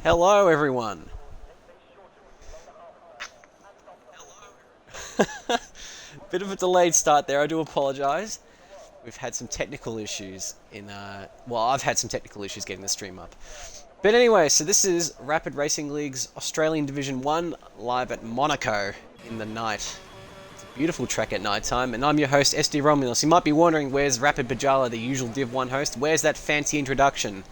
Hello, everyone. Bit of a delayed start there. I do apologise. We've had some technical issues well, I've had some technical issues getting the stream up. But anyway, so this is Rapid Racing League's Australian Division 1 live at Monaco in the night. It's a beautiful track at night time, and I'm your host, SD Romulus. You might be wondering, where's Rapid Bajala, the usual Div 1 host? Where's that fancy introduction?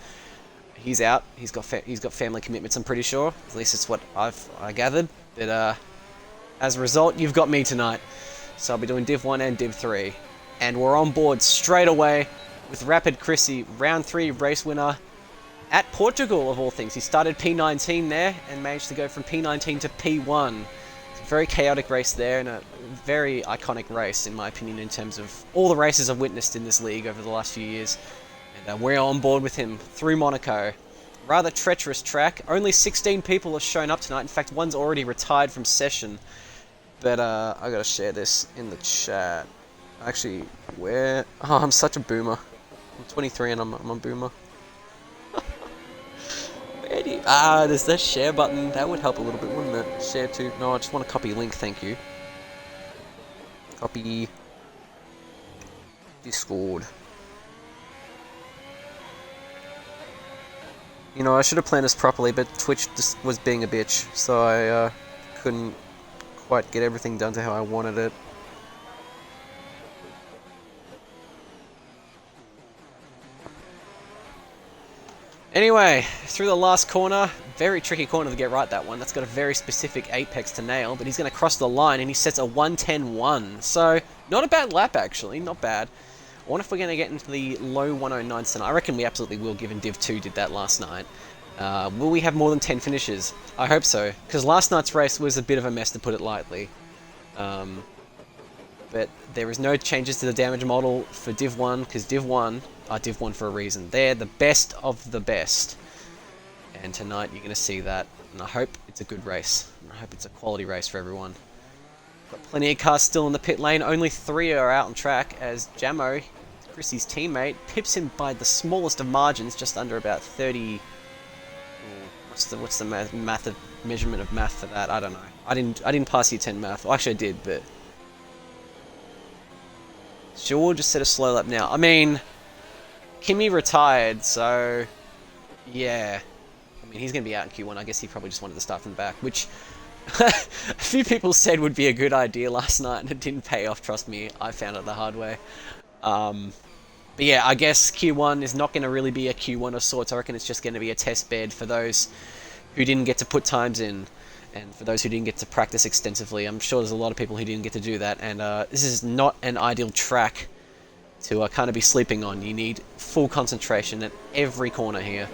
He's out. He's got family commitments, I'm pretty sure. At least it's what I gathered. But as a result, you've got me tonight. So I'll be doing Div 1 and Div 3. And we're on board straight away with Rapid Chrissy, round 3 race winner at Portugal, of all things. He started P19 there and managed to go from P19 to P1. It's a very chaotic race there and a very iconic race, in my opinion, in terms of all the races I've witnessed in this league over the last few years. And we're on board with him through Monaco. Rather treacherous track. Only 16 people have shown up tonight. In fact, one's already retired from session. But I gotta share this in the chat. Actually, where? Oh, I'm such a boomer. I'm 23 and I'm a boomer. Where do you... there's that share button. That would help a little bit, wouldn't it? Share to... No, I just want to copy link, thank you. Copy... Discord. You know, I should have planned this properly, but Twitch just was being a bitch, so I couldn't quite get everything done to how I wanted it. Anyway, through the last corner, very tricky corner to get right, that one. That's got a very specific apex to nail, but he's going to cross the line and he sets a 1:10.1. So, not a bad lap actually, not bad. I wonder if we're going to get into the low 109s tonight. I reckon we absolutely will, given Div 2 did that last night. Will we have more than 10 finishes? I hope so, because last night's race was a bit of a mess, to put it lightly. But there is no changes to the damage model for Div 1, because Div 1 are Div 1 for a reason. They're the best of the best. And tonight you're going to see that, and I hope it's a good race. And I hope it's a quality race for everyone. Got plenty of cars still in the pit lane. Only 3 are out on track as Jamo, Chrissy's teammate, pips him by the smallest of margins, just under about 30. What's the measurement of math for that? I don't know. I didn't pass year 10 math. Well, actually I did, but sure, just set a slow lap now. I mean, Kimmy retired, so yeah. I mean, he's going to be out in Q1. I guess he probably just wanted to start from the back, which a few people said would be a good idea last night, and it didn't pay off, trust me. I found it the hard way. But yeah, I guess Q1 is not going to really be a Q1 of sorts. I reckon it's just going to be a test bed for those who didn't get to put times in, and for those who didn't get to practice extensively. I'm sure there's a lot of people who didn't get to do that, and this is not an ideal track to kind of be sleeping on. You need full concentration at every corner here.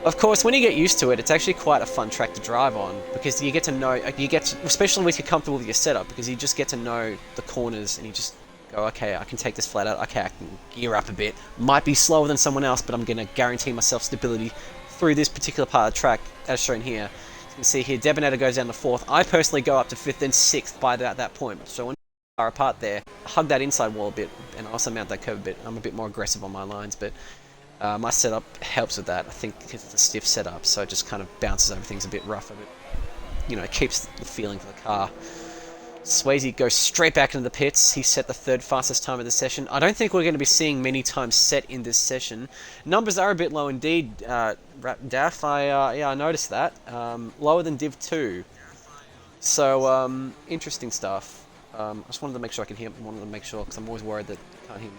Of course, when you get used to it, it's actually quite a fun track to drive on, because you get to know, especially when you're comfortable with your setup, because you just get to know the corners, and you just go, okay, I can take this flat out, okay, I can gear up a bit. Might be slower than someone else, but I'm going to guarantee myself stability through this particular part of the track, as shown here. You can see here, Debonator goes down to 4th. I personally go up to 5th and 6th by that point. So when we are apart there, hug that inside wall a bit, and also mount that curve a bit. I'm a bit more aggressive on my lines, but my setup helps with that. I think it's a stiff setup, so it just kind of bounces over things a bit rougher, but you know, it keeps the feeling for the car. Swayze goes straight back into the pits. He set the 3rd fastest time of the session. I don't think we're going to be seeing many times set in this session. Numbers are a bit low indeed, Daff. Yeah, I noticed that. Lower than Div 2. So, interesting stuff. I just wanted to make sure I could hear. Wanted to make sure, because I'm always worried that you can't hear me.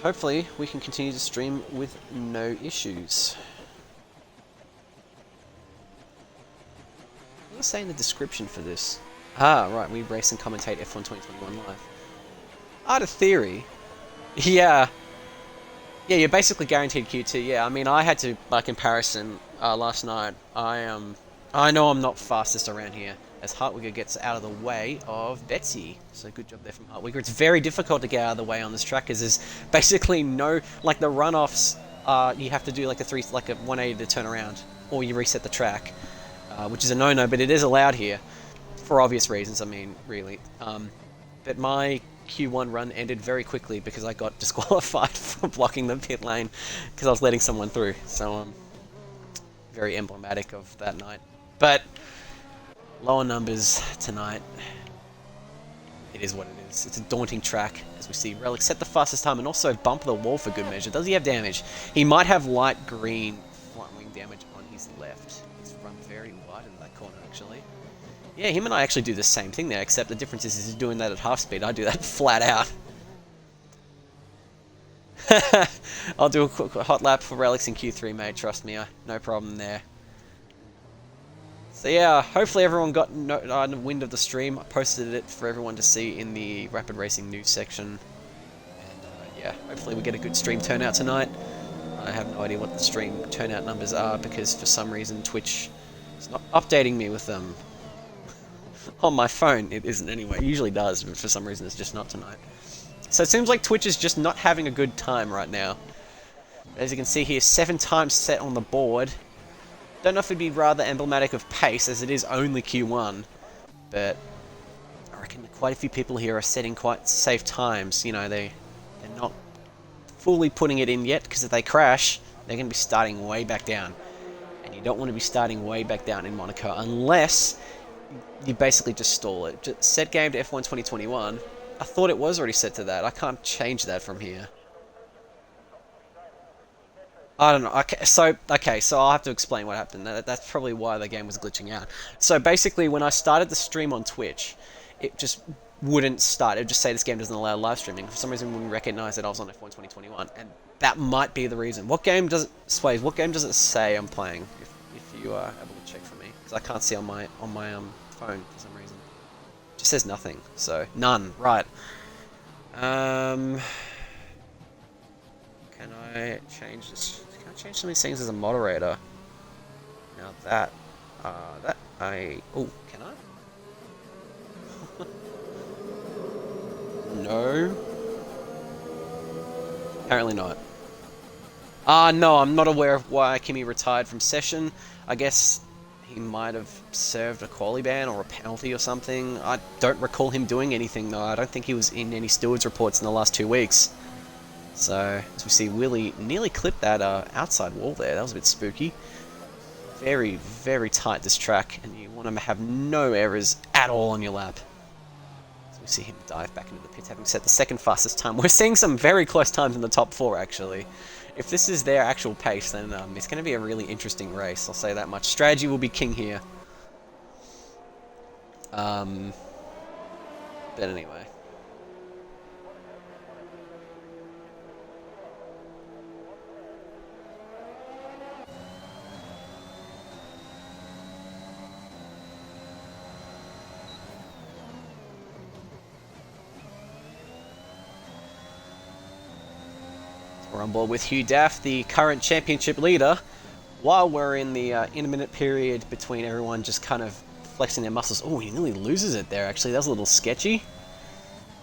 Hopefully, we can continue to stream with no issues. What does it say in the description for this? Ah, right, we race and commentate F1 2021 live. Art of theory. Yeah. Yeah, you're basically guaranteed Q2. Yeah, I mean, I had to, by comparison, last night. I know I'm not fastest around here, as Hartwigger gets out of the way of Betsy. So good job there from Hartwigger. It's very difficult to get out of the way on this track, because there's basically no, like the runoffs, you have to do like a 180 to turn around, or you reset the track, which is a no-no, but it is allowed here, for obvious reasons, I mean, really. But my Q1 run ended very quickly because I got disqualified for blocking the pit lane because I was letting someone through. So, very emblematic of that night. But lower numbers tonight. It is what it is. It's a daunting track, as we see Relic set the fastest time and also bump the wall for good measure. Does he have damage? He might have light green front wing damage on his left. He's run very wide in that corner, actually. Yeah, him and I actually do the same thing there, except the difference is he's doing that at half speed. I do that flat out. I'll do a quick hot lap for Relics in Q3, mate. Trust me, no problem there. So yeah, hopefully everyone got wind of the stream. I posted it for everyone to see in the Rapid Racing news section. And yeah, hopefully we get a good stream turnout tonight. I have no idea what the stream turnout numbers are because for some reason Twitch is not updating me with them. On my phone, it isn't anyway. It usually does, but for some reason it's just not tonight. So it seems like Twitch is just not having a good time right now. As you can see here, 7 times set on the board. Don't know if it'd be rather emblematic of pace, as it is only Q1, but I reckon quite a few people here are setting quite safe times. You know, they're not fully putting it in yet, because if they crash, they're going to be starting way back down. And you don't want to be starting way back down in Monaco, unless you basically just stall it. Just set game to F1 2021. I thought it was already set to that. I can't change that from here. I don't know. Okay, so I'll have to explain what happened. That's probably why the game was glitching out. So basically, when I started the stream on Twitch, it just wouldn't start. It would just say this game doesn't allow live streaming. For some reason, it wouldn't recognize that I was on F1 2021, and that might be the reason. What game does it, Sways? What game does it say I'm playing? If you are able to check for me, because I can't see on my phone for some reason. It just says nothing. So none. Right. Can I change this? Can I change some of these things as a moderator? Now that oh, can I? No. Apparently not. No, I'm not aware of why Kimi retired from session. I guess he might have served a quali ban or a penalty or something. I don't recall him doing anything though. I don't think he was in any stewards reports in the last 2 weeks. So, as we see, Willie nearly clipped that outside wall there. That was a bit spooky. Very, very tight, this track, and you want to have no errors at all on your lap. So we see him dive back into the pits, having set the second fastest time. We're seeing some very close times in the top 4, actually. If this is their actual pace, then it's going to be a really interesting race, I'll say that much. Strategy will be king here. But anyway. We're on board with Hugh Daff, the current championship leader, while we're in the intermittent period between everyone just kind of flexing their muscles. Oh, he nearly loses it there, actually. That was a little sketchy.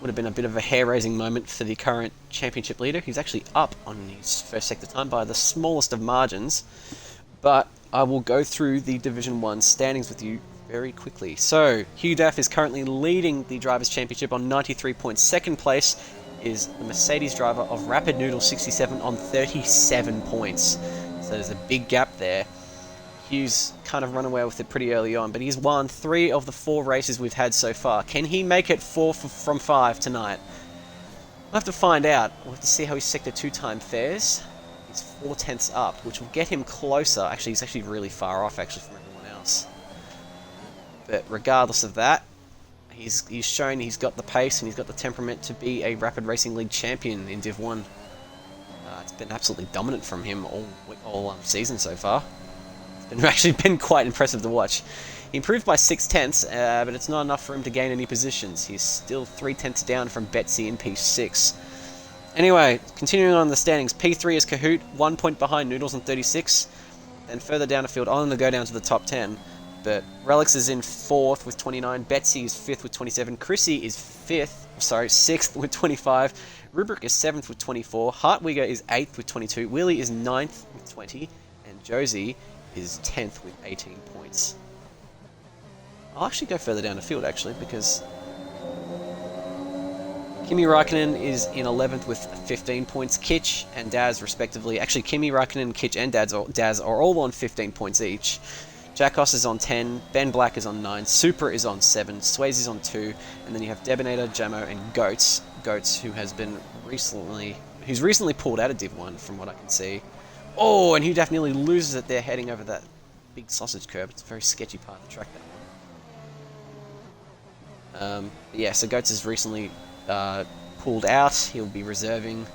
Would have been a bit of a hair-raising moment for the current championship leader. He's actually up on his first sector time by the smallest of margins. But I will go through the Division 1 standings with you very quickly. So, Hugh Daff is currently leading the Drivers' Championship on 93 points. Second place is the Mercedes driver of Rapid Noodle 67 on 37 points. So there's a big gap there. Hugh's kind of run away with it pretty early on, but he's won 3 of the 4 races we've had so far. Can he make it 4 from 5 tonight? We'll have to find out. We'll have to see how his Sector 2 time fares. He's 4 tenths up, which will get him closer. Actually, he's actually really far off actually from everyone else. But regardless of that, he's shown he's got the pace and he's got the temperament to be a Rapid Racing League champion in Div 1. It's been absolutely dominant from him all season so far. It's actually been quite impressive to watch. He improved by 6 tenths, but it's not enough for him to gain any positions. He's still 3 tenths down from Betsy in P6. Anyway, continuing on the standings, P3 is Kahoot, 1 point behind Noodles on 36. Then further down the field, on to go down to the top 10. But Relix is in 4th with 29, Betsy is 5th with 27, Chrissy is 6th with 25, Rubric is 7th with 24, Hartwigger is 8th with 22, Willie is 9th with 20, and Josie is 10th with 18 points. I'll actually go further down the field, actually, because Kimi Raikkonen is in 11th with 15 points. Kitch and Daz, respectively. Actually, Kimi Raikkonen, Kitch, and Daz are all on 15 points each. Jackos is on 10, Ben Black is on 9, Super is on 7, Swayze is on 2, and then you have Debonator, Jamo, and Goats. Goats, who's recently pulled out of Div 1, from what I can see. Oh, and he definitely loses it there heading over that big sausage curb. It's a very sketchy part of the track, that one. Yeah, so Goats has recently pulled out. He'll be reserving.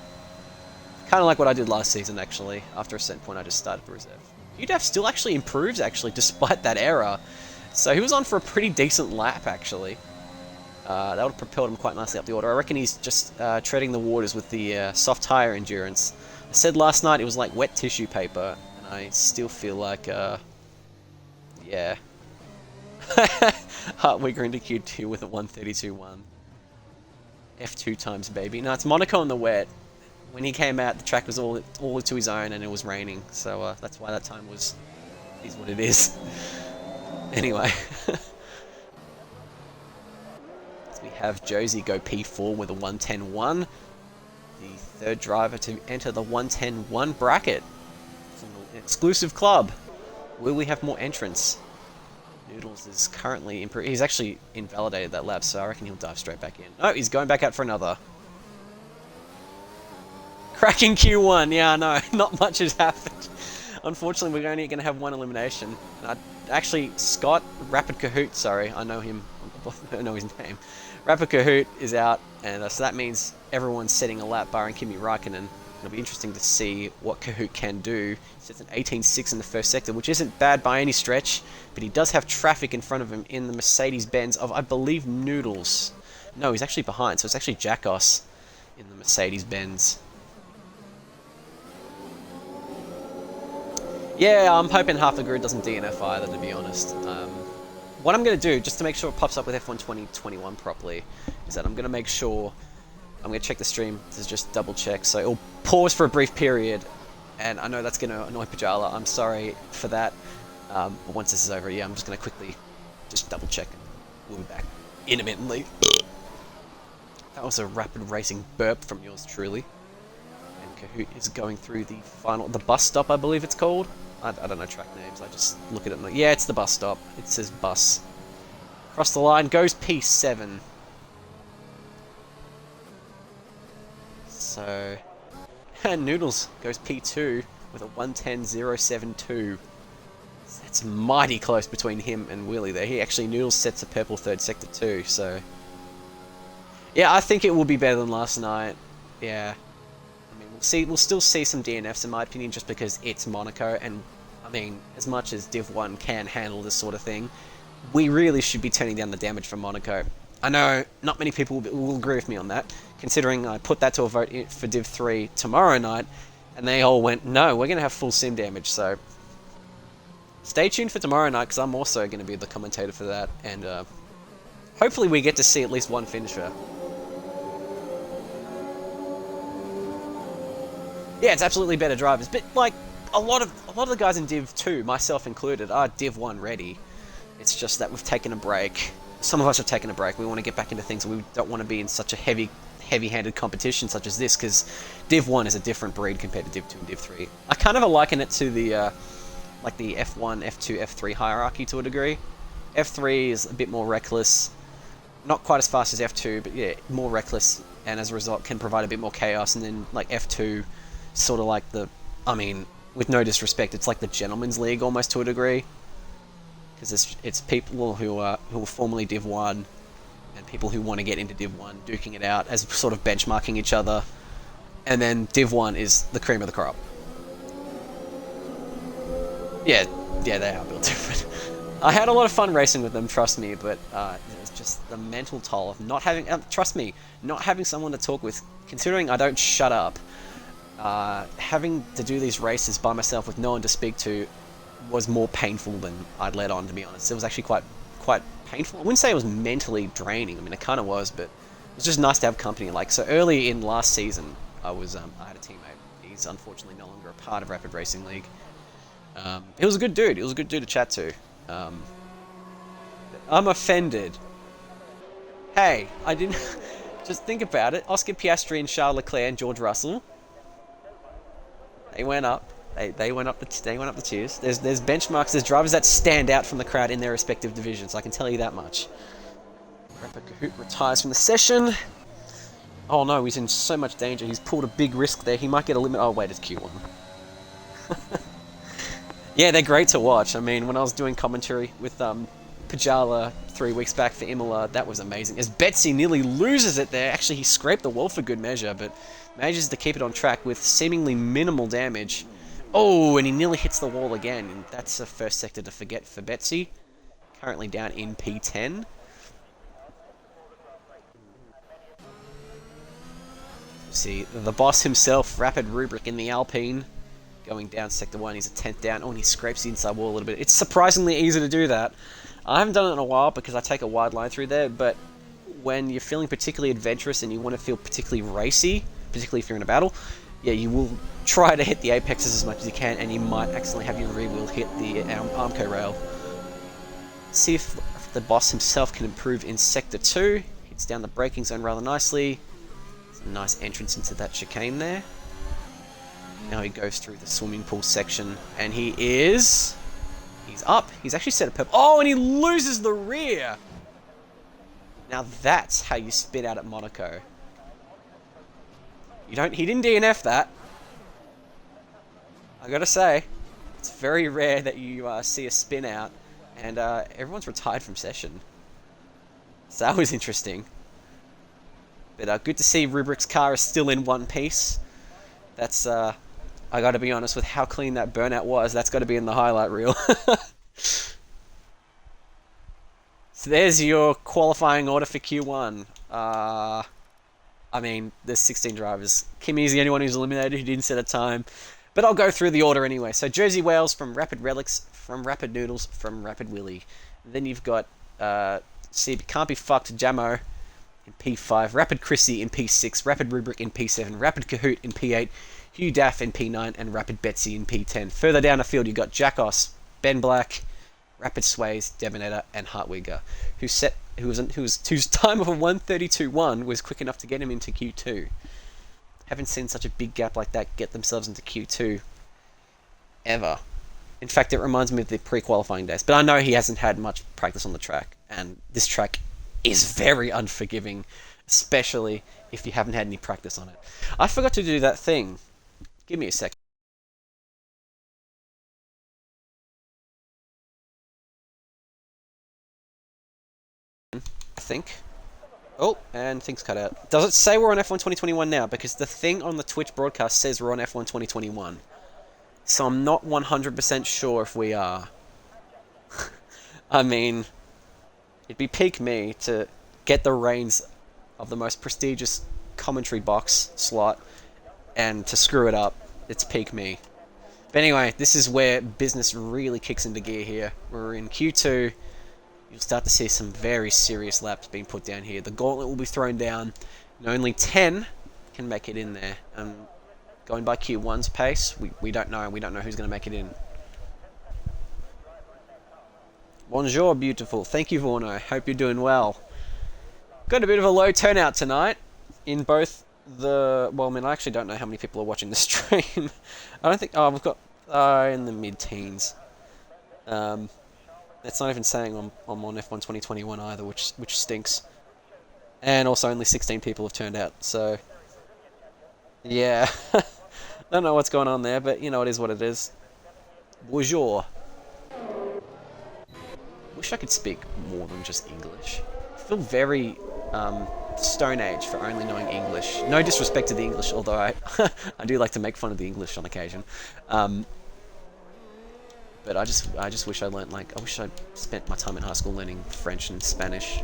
Kind of like what I did last season, actually. After a certain point, I just started to reserve. UDAF still actually improves, despite that error. So he was on for a pretty decent lap, actually. That would have propelled him quite nicely up the order. I reckon he's just treading the waters with the soft tyre endurance. I said last night it was like wet tissue paper, and I still feel like, yeah. Hartwigger into Q2 with a 132.1. F2 times, baby. No, it's Monaco in the wet. When he came out, the track was all to his own, and it was raining, so that's why that time is what it is. Anyway, so we have Josie go P4 with a 110.1, the third driver to enter the 110.1 bracket. It's an exclusive club. Will we have more entrants? Noodles is currently he's actually invalidated that lap, so I reckon he'll dive straight back in. Oh, he's going back out for another. Cracking Q1, yeah, I know, not much has happened. Unfortunately, we're only going to have one elimination. Actually, Scott, Rapid Kahoot, sorry, I know him, I know his name. Rapid Kahoot is out, and so that means everyone's setting a lap, barring Kimi Raikkonen. It'll be interesting to see what Kahoot can do. He sets an 18.6 in the first sector, which isn't bad by any stretch, but he does have traffic in front of him in the Mercedes-Benz of, I believe, Noodles. No, he's actually behind, so it's actually Jackos in the Mercedes-Benz. Yeah, I'm hoping half the grid doesn't DNF either, to be honest. What I'm going to do, just to make sure it pops up with F1 2021 properly, is that I'm going to make sure, I'm going to check the stream to just double check, so it'll pause for a brief period, and I know that's going to annoy Pajala, I'm sorry for that, but once this is over, yeah, I'm just going to quickly just double check. We'll be back intermittently. That was a rapid racing burp from yours truly. And Kahoot is going through the bus stop, I believe it's called. I don't know track names, I just look at it and like, yeah, it's the bus stop. It says bus. Across the line goes P7. So, and Noodles goes P2 with a 110.072. That's mighty close between him and Willie there. Noodles sets a purple third sector too, so. Yeah, I think it will be better than last night. Yeah. We'll still see some DNFs in my opinion, just because it's Monaco, and I mean, as much as Div 1 can handle this sort of thing, we really should be turning down the damage from Monaco. I know not many people will agree with me on that, considering I put that to a vote for Div 3 tomorrow night, and they all went, no, we're going to have full sim damage, so stay tuned for tomorrow night, because I'm also going to be the commentator for that, and hopefully we get to see at least one finisher. Yeah, it's absolutely better drivers, but like a lot of the guys in Div 2, myself included, are Div 1 ready. It's just that we've taken a break. Some of us have taken a break. We want to get back into things. We don't want to be in such a heavy-handed competition such as this, because Div 1 is a different breed compared to Div 2 and Div 3. I kind of liken it to the like the F1, F2, F3 hierarchy to a degree. F3 is a bit more reckless, not quite as fast as F2, but yeah, more reckless, and as a result can provide a bit more chaos. And then like F2, sort of like I mean, with no disrespect, it's like the gentleman's league almost to a degree, because it's people who are formerly Div 1 and people who want to get into Div 1 duking it out as sort of benchmarking each other, and then Div 1 is the cream of the crop. Yeah, they are built different. I had a lot of fun racing with them, trust me, but it's just the mental toll of not having, trust me, not having someone to talk with, considering I don't shut up. Having to do these races by myself with no one to speak to was more painful than I'd let on, to be honest. It was actually quite painful. I wouldn't say it was mentally draining. I mean, it kind of was, but it was just nice to have company. Like, so early in last season, I had a teammate. He's unfortunately no longer a part of Rapid Racing League. He was a good dude. He was a good dude to chat to. I'm offended. Hey, I didn't... Just think about it. Oscar Piastri and Charles Leclerc and George Russell. They went up. They went up the tiers. There's benchmarks. There's drivers that stand out from the crowd in their respective divisions. I can tell you that much. Rapid Kahoot retires from the session. Oh no, he's in so much danger. He's pulled a big risk there. He might get a limit. Oh wait, it's Q1. Yeah, they're great to watch. I mean, when I was doing commentary with Pajala 3 weeks back for Imola, that was amazing. As Betsy nearly loses it there. Actually, he scraped the wall for good measure, but manages to keep it on track with seemingly minimal damage. Oh, and he nearly hits the wall again. And that's a first sector to forget for Betsy. Currently down in P10. See, the boss himself, Rapid Rubric in the Alpine. Going down Sector 1, he's a 10th down. Oh, and he scrapes the inside wall a little bit. It's surprisingly easy to do that. I haven't done it in a while because I take a wide line through there, but when you're feeling particularly adventurous and you want to feel particularly racy, particularly if you're in a battle, yeah, you will try to hit the apexes as much as you can, and you might accidentally have your rear wheel hit the Armco rail. See if the boss himself can improve in Sector 2. Hits down the braking zone rather nicely. It's a nice entrance into that chicane there. Now he goes through the swimming pool section, and he's up. He's actually set a purple. Oh, and he loses the rear. Now that's how you spit out at Monaco. He didn't DNF that. I gotta say, it's very rare that you see a spin out, and everyone's retired from session. So that was interesting. But good to see Rubric's car is still in one piece. That's I gotta be honest, with how clean that burnout was, that's gotta be in the highlight reel. So there's your qualifying order for Q1. I mean, there's 16 drivers. Kimi's the only one who's eliminated who didn't set a time. But I'll go through the order anyway. So Jersey Wales from Rapid Relics, from Rapid Noodles, from Rapid Willy. Then you've got Can't Be Fucked Jamo in P5, Rapid Chrissy in P6, Rapid Rubric in P7, Rapid Kahoot in P8, Hugh Daff in P9, and Rapid Betsy in P10. Further down the field, you've got Jackos, Ben Black, Rapid Sways, Debonator, and Hartwigger, whose time of a 1:32.1 was quick enough to get him into Q2. Haven't seen such a big gap like that get themselves into Q2 ever. In fact, it reminds me of the pre-qualifying days. But I know he hasn't had much practice on the track, and this track is very unforgiving, especially if you haven't had any practice on it. I forgot to do that thing. Give me a second. I think. Oh, and things cut out. Does it say we're on F1 2021 now? Because the thing on the Twitch broadcast says we're on F1 2021. So I'm not 100% sure if we are. I mean, it'd be peak me to get the reins of the most prestigious commentary box slot and to screw it up. It's peak me. But anyway, this is where business really kicks into gear here. We're in Q2. You'll start to see some very serious laps being put down here. The gauntlet will be thrown down, and only 10 can make it in there. And going by Q1's pace, we don't know. We don't know who's going to make it in. Bonjour, beautiful. Thank you, Vorno. Hope you're doing well. Got a bit of a low turnout tonight in both the... Well, I mean, I actually don't know how many people are watching the stream. I don't think... Oh, we've got... in the mid-teens. That's not even saying I'm on F1 2021 either, which stinks. And also only 16 people have turned out, so... Yeah. Don't know what's going on there, but you know, it is what it is. Bonjour. Wish I could speak more than just English. I feel very Stone Age for only knowing English. No disrespect to the English, although I I do like to make fun of the English on occasion. But I just wish I learnt, like, I wish I'd spent my time in high school learning French and Spanish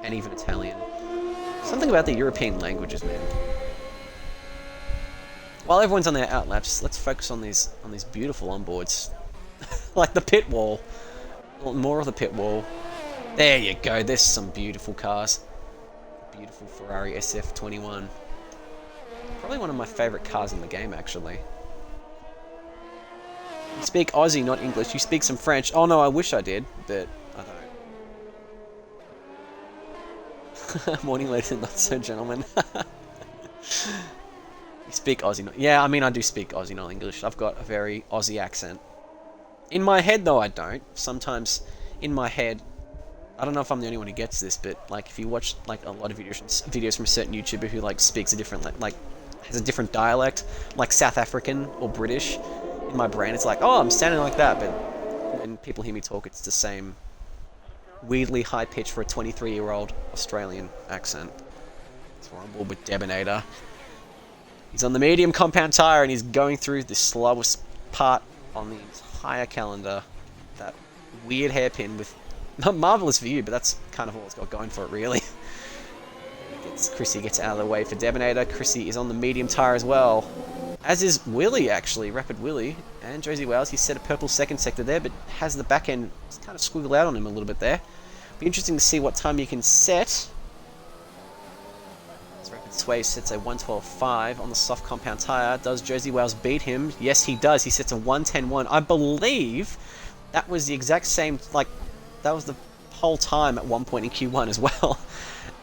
and even Italian. Something about the European languages, man. While everyone's on their outlaps, let's focus on these beautiful onboards. Like the pit wall. More of the pit wall. There you go, there's some beautiful cars. Beautiful Ferrari SF21. Probably one of my favourite cars in the game, actually. You speak Aussie, not English. You speak some French. Oh no, I wish I did, but I Morning, ladies and not so gentlemen. You speak Aussie? Yeah, I mean I do speak Aussie, not English. I've got a very Aussie accent. In my head, though, I don't. Sometimes, in my head, I don't know if I'm the only one who gets this, but like if you watch like a lot of videos from a certain YouTuber who like speaks a different like has a different dialect, like South African or British, in my brain it's like, oh, I'm sounding like that, but when people hear me talk, it's the same weirdly high pitch for a 23-year-old Australian accent. So we're on board with Debonator. He's on the medium compound tyre and he's going through the slowest part on the entire calendar. That weird hairpin with a marvellous view, but that's kind of all it's got going for it, really. Chrissy gets out of the way for Debonator. Chrissy is on the medium tyre as well. As is Willie, actually. Rapid Willie. And Josie Wales, he set a purple second sector there, but has the back end kind of squiggle out on him a little bit there. Be interesting to see what time you can set. As Rapid Sway sets a 112.5 on the soft compound tyre. Does Josie Wales beat him? Yes, he does. He sets a 110.1. I believe that was the exact same, like, that was the whole time at one point in Q1 as well.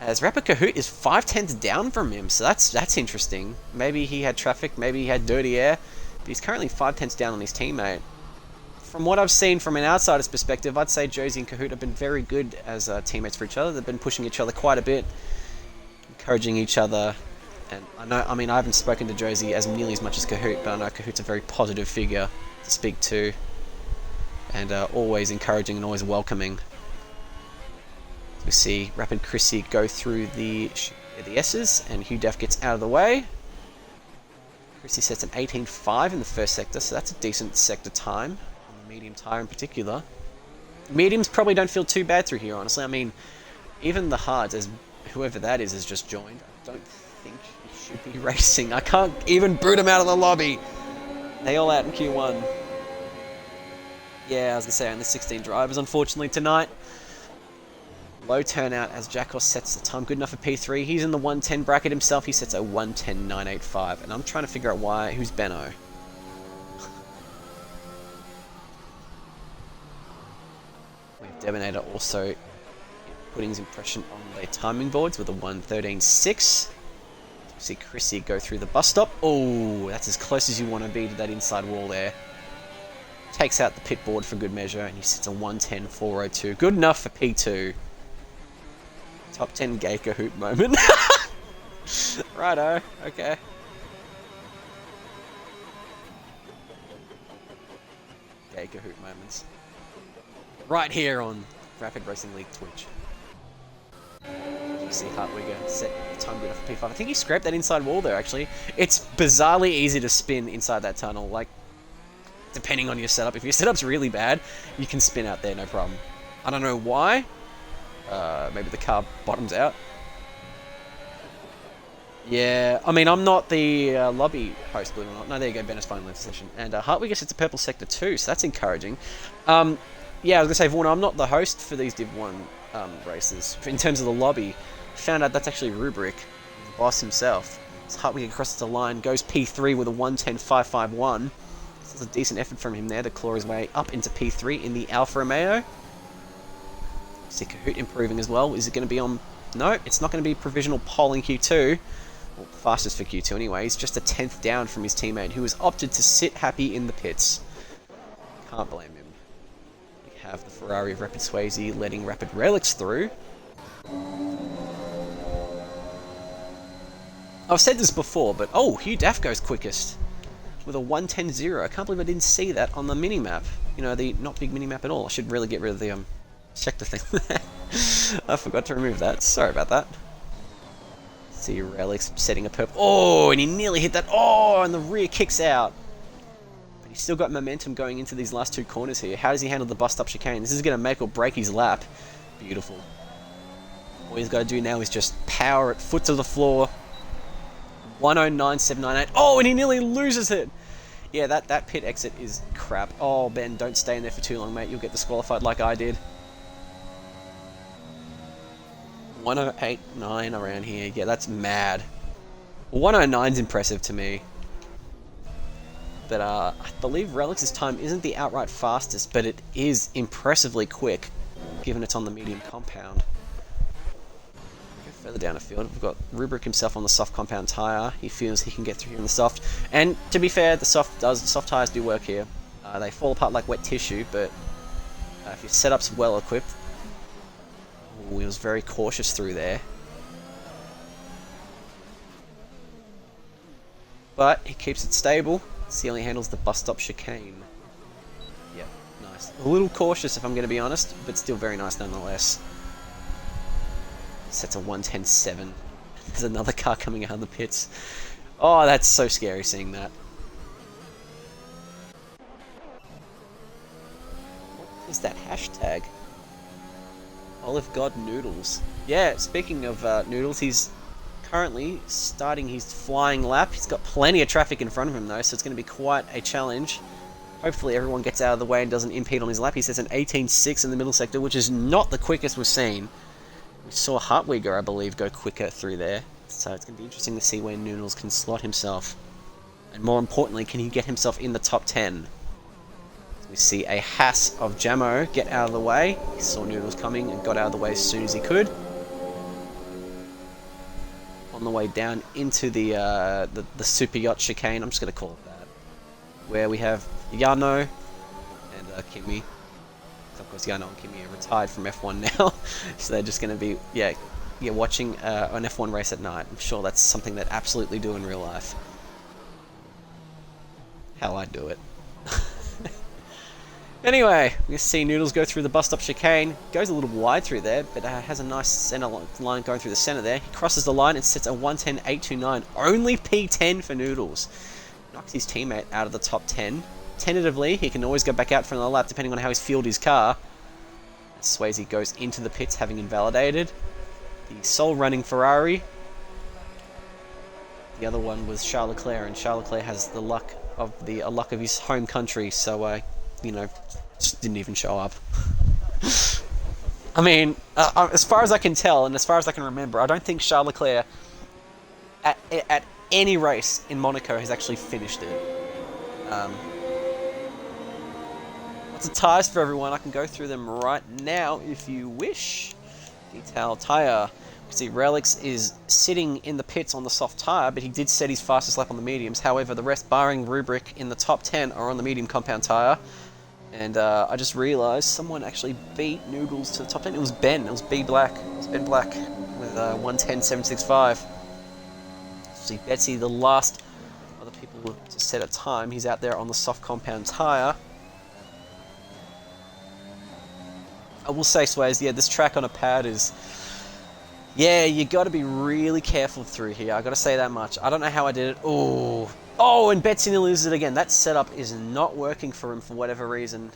As Rapid Kahoot is 5/10 down from him, so that's interesting. Maybe he had traffic, maybe he had dirty air, but he's currently 5/10 down on his teammate. From what I've seen from an outsider's perspective, I'd say Josie and Kahoot have been very good as teammates for each other. They've been pushing each other quite a bit, encouraging each other. And I haven't spoken to Josie as nearly as much as Kahoot, but I know Kahoot's a very positive figure to speak to, and always encouraging and always welcoming. We see Rapid Chrissy go through the S's, and Hugh Def gets out of the way. Chrissy sets an 18.5 in the first sector, so that's a decent sector time, on the medium tyre in particular. Mediums probably don't feel too bad through here, honestly. I mean, even the hards, as whoever that is has just joined, I don't think he should be racing. I can't even boot him out of the lobby. They all out in Q1. Yeah, I was going to say, only 16 drivers, unfortunately, tonight. Low turnout as Jackos sets the time good enough for P3. He's in the 110 bracket himself. He sets a 110.985. And I'm trying to figure out why. Who's Benno? We have Debonator also putting his impression on their timing boards with a 113.6. See Chrissy go through the bus stop. Oh, that's as close as you want to be to that inside wall there. Takes out the pit board for good measure, and he sets a 110.402. Good enough for P2. Top 10 gay Kahoot moment. Righto, okay. Gay Kahoot moments. Right here on Rapid Racing League Twitch. You see Hartwigger set time good off for P5. I think he scraped that inside wall there, actually. It's bizarrely easy to spin inside that tunnel, like, depending on your setup. If your setup's really bad, you can spin out there, no problem. I don't know why. Maybe the car bottoms out. Yeah, I mean, I'm not the lobby host, believe it or not. No, there you go, Bennett's final session. And Hartwigger sets a purple sector too, so that's encouraging. Yeah, I was going to say, Vaughan, I'm not the host for these Div1 races. In terms of the lobby, found out that's actually Rubric, the boss himself. So Hartwigger crosses the line, goes P3 with a 110.551. So it's a decent effort from him there to claw his way up into P3 in the Alfa Romeo. See Kahoot improving as well. Is it going to be on... No, it's not going to be provisional pole in Q2. Well, fastest for Q2 anyway. He's just a 10th down from his teammate, who has opted to sit happy in the pits. Can't blame him. We have the Ferrari of Rapid Swayze letting Rapid Relics through. I've said this before, but... Oh, Hugh Daff goes quickest. With a 110.0. I can't believe I didn't see that on the mini-map. You know, the not big mini-map at all. I should really get rid of the... Check the thing there. I forgot to remove that. Sorry about that. See Relics setting a purple. Oh, and he nearly hit that. Oh, and the rear kicks out. But he's still got momentum going into these last two corners here. How does he handle the bus stop chicane? This is going to make or break his lap. Beautiful. All he's got to do now is just power it, foot to the floor. 109.798. Oh, and he nearly loses it. Yeah, that pit exit is crap. Oh, Ben, don't stay in there for too long, mate. You'll get disqualified like I did. 108.9 around here. Yeah, that's mad. 109's impressive to me. But I believe Relix's time isn't the outright fastest, but it is impressively quick, given it's on the medium compound. further down the field, we've got Rubric himself on the soft compound tyre. He feels he can get through here in the soft. And to be fair, the soft tyres do work here. They fall apart like wet tissue, but if your setup's well equipped... Ooh, he was very cautious through there. But he keeps it stable. See, he only handles the bus stop chicane. Yep, nice. A little cautious if I'm going to be honest, but still very nice nonetheless. Sets a 110.7. There's another car coming out of the pits. Oh, that's so scary seeing that. What is that hashtag? Olive God Noodles. Yeah, speaking of Noodles, he's currently starting his flying lap. He's got plenty of traffic in front of him though, so it's going to be quite a challenge. Hopefully everyone gets out of the way and doesn't impede on his lap. He sets an 18.6 in the middle sector, which is not the quickest we've seen. We saw Hartwigger, I believe, go quicker through there. So it's going to be interesting to see where Noodles can slot himself. And more importantly, can he get himself in the top 10? We see a Haas of Jamo get out of the way. He saw Noodles coming and got out of the way as soon as he could. On the way down into the super yacht chicane, I'm just going to call it that, where we have Yano and Kimi. Of course, Yano and Kimi are retired from F1 now, so they're just going to be watching an F1 race at night. I'm sure that's something that absolutely do in real life. How I'd do it. Anyway, we see Noodles go through the bus stop chicane. Goes a little wide through there, but has a nice center line going through the center there. He crosses the line and sets a 110.829. Only P10 for Noodles. Knocks his teammate out of the top 10. Tentatively, he can always go back out for another lap depending on how he's fueled his car. Swayze goes into the pits having invalidated the sole running Ferrari. The other one was Charles Leclerc, and Charles Leclerc has the luck of his home country, so just didn't even show up. I mean, as far as I can tell, and as far as I can remember, I don't think Charles Leclerc at any race in Monaco has actually finished it. Lots of tyres for everyone. I can go through them right now if you wish. Detail tyre. You see Relix is sitting in the pits on the soft tyre, but he did set his fastest lap on the mediums. However, the rest, barring Rubric in the top 10, are on the medium compound tyre. And I just realised someone actually beat Noodles to the top 10. It was Ben. It was B Black. It was Ben Black with 110.765. See Betsy, the last of the people to set a time. He's out there on the soft compound tyre. I will say, Swayze, yeah, this track on a pad is... Yeah, you got to be really careful through here. I got to say that much. I don't know how I did it. Oh, and Betsy loses it again. That setup is not working for him for whatever reason.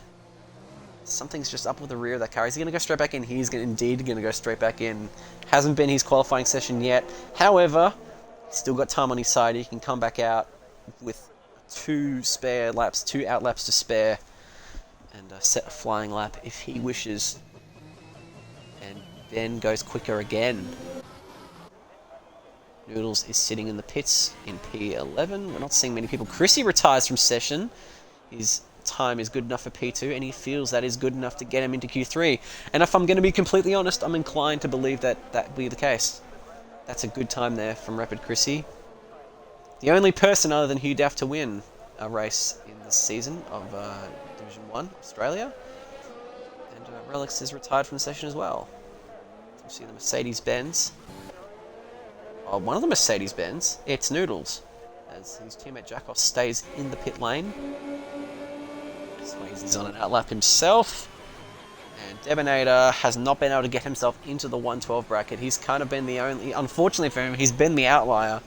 Something's just up with the rear of that car. Is he going to go straight back in? He's indeed going to go straight back in. Hasn't been his qualifying session yet. However, he's still got time on his side. He can come back out with 2 out laps to spare, and set a flying lap if he wishes. And Ben goes quicker again. Noodles is sitting in the pits in P11. We're not seeing many people. Chrissy retires from session. His time is good enough for P2, and he feels that is good enough to get him into Q3. And if I'm going to be completely honest, I'm inclined to believe that that will be the case. That's a good time there from Rapid Chrissy. The only person other than Hugh Daff to win a race in this season of Division 1 Australia. And Relix is retired from the session as well. You see the Mercedes-Benz. Oh, one of the Mercedes-Benz, it's Noodles, as his teammate Jackoff stays in the pit lane. Swayze's on an outlap himself, and Debonator has not been able to get himself into the 112 bracket. He's kind of been the only, unfortunately for him, he's been the outlier.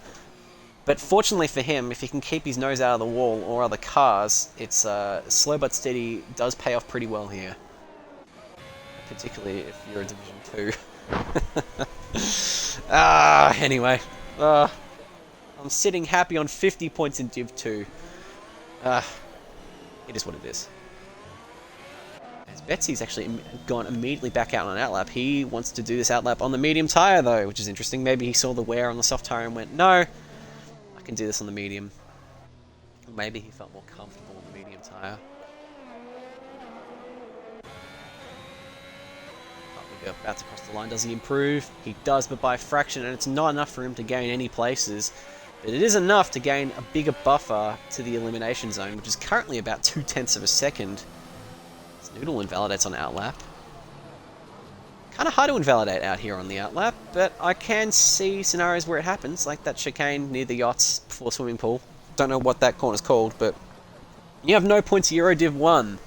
But fortunately for him, if he can keep his nose out of the wall or other cars, it's slow but steady does pay off pretty well here. Particularly if you're a Division 2. Anyway. I'm sitting happy on 50 points in Div 2. It is what it is. As Betsy's actually gone immediately back out on an outlap. He wants to do this outlap on the medium tyre though, which is interesting. Maybe he saw the wear on the soft tyre and went, no, I can do this on the medium. Or maybe he felt more comfortable on the medium tyre. Wigger about to cross the line. Does he improve? He does, but by a fraction, and it's not enough for him to gain any places. But it is enough to gain a bigger buffer to the elimination zone, which is currently about 0.2 of a second. This Noodle invalidates on outlap. Kind of hard to invalidate out here on the outlap, but I can see scenarios where it happens, like that chicane near the yachts before swimming pool. Don't know what that corner's called, but you have no points Euro Div 1.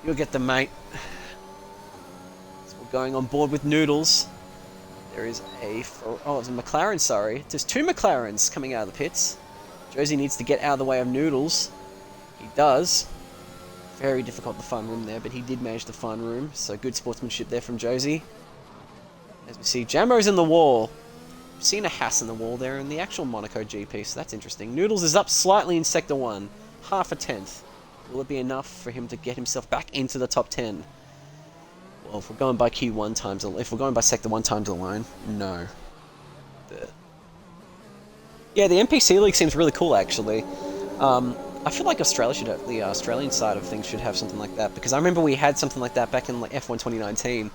You'll get them, mate. So we're going on board with Noodles. There is it's a McLaren, sorry. There's two McLarens coming out of the pits. Josie needs to get out of the way of Noodles. He does. Very difficult to find room there, but he did manage to find room, so good sportsmanship there from Josie. As we see, Jamo's in the wall. We've seen a Haas in the wall there in the actual Monaco GP, so that's interesting. Noodles is up slightly in Sector 1. Half a tenth. Will it be enough for him to get himself back into the top 10? Well, if we're going by Q1 times, if we're going by Sector 1 times alone, no. But yeah, the NPC League seems really cool, actually. I feel like Australia should have, the Australian side of things should have something like that, because I remember we had something like that back in like F1 2019,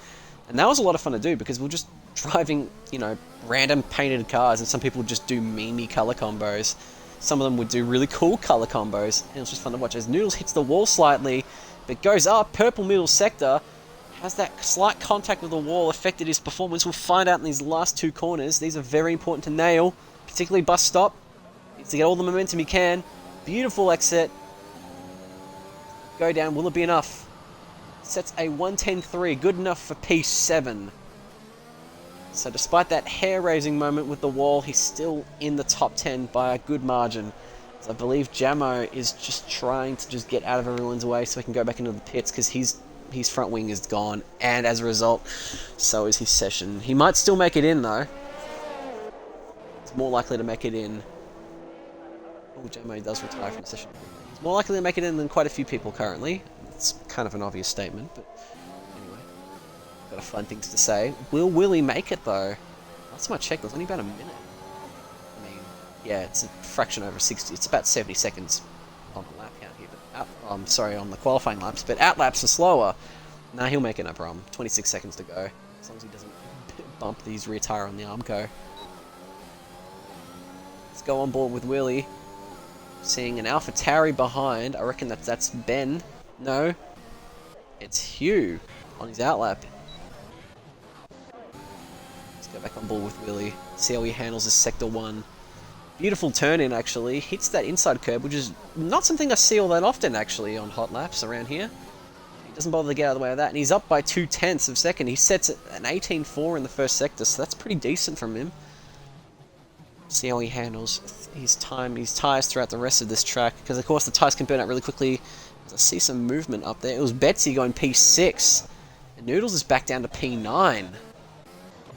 and that was a lot of fun to do, because we're just driving, you know, random painted cars, and some people would just do memey color combos. Some of them would do really cool color combos, and it was just fun to watch. As Noodles hits the wall slightly, but goes up, purple middle sector, has that slight contact with the wall affected his performance? We'll find out in these last two corners. These are very important to nail, particularly bus stop. Needs to get all the momentum he can. Beautiful exit. Go down, will it be enough? Sets a 1:10.3, good enough for P7. So despite that hair-raising moment with the wall, he's still in the top 10 by a good margin. So I believe Jamo is just trying to just get out of everyone's way so he can go back into the pits, because his front wing is gone, and as a result, so is his session. He might still make it in, though. He's more likely to make it in. Oh, Jamo does retire from the session. He's more likely to make it in than quite a few people currently. It's kind of an obvious statement, but anyway. Got a fun things to say. Will Willie make it, though? Last time I checked, it was only about a minute. I mean, yeah, it's a fraction over 60. It's about 70 seconds on the lap count here, but sorry, on the qualifying laps, but out laps are slower. Nah, he'll make it, no problem. 26 seconds to go, as long as he doesn't bump these rear tire on the Armco. Let's go on board with Willie. Seeing an AlphaTauri behind. I reckon that's Ben. No, it's Hugh on his outlap. Let's go back on board with Willie. See how he handles his Sector 1. Beautiful turn in, actually. Hits that inside curb, which is not something I see all that often, actually, on hot laps around here. He doesn't bother to get out of the way of that, and he's up by 0.2 of a second. He sets an 18.4 in the first sector, so that's pretty decent from him. See how he handles his tyres throughout the rest of this track, because of course the tyres can burn out really quickly. I see some movement up there. It was Betsy going P6, and Noodles is back down to P9.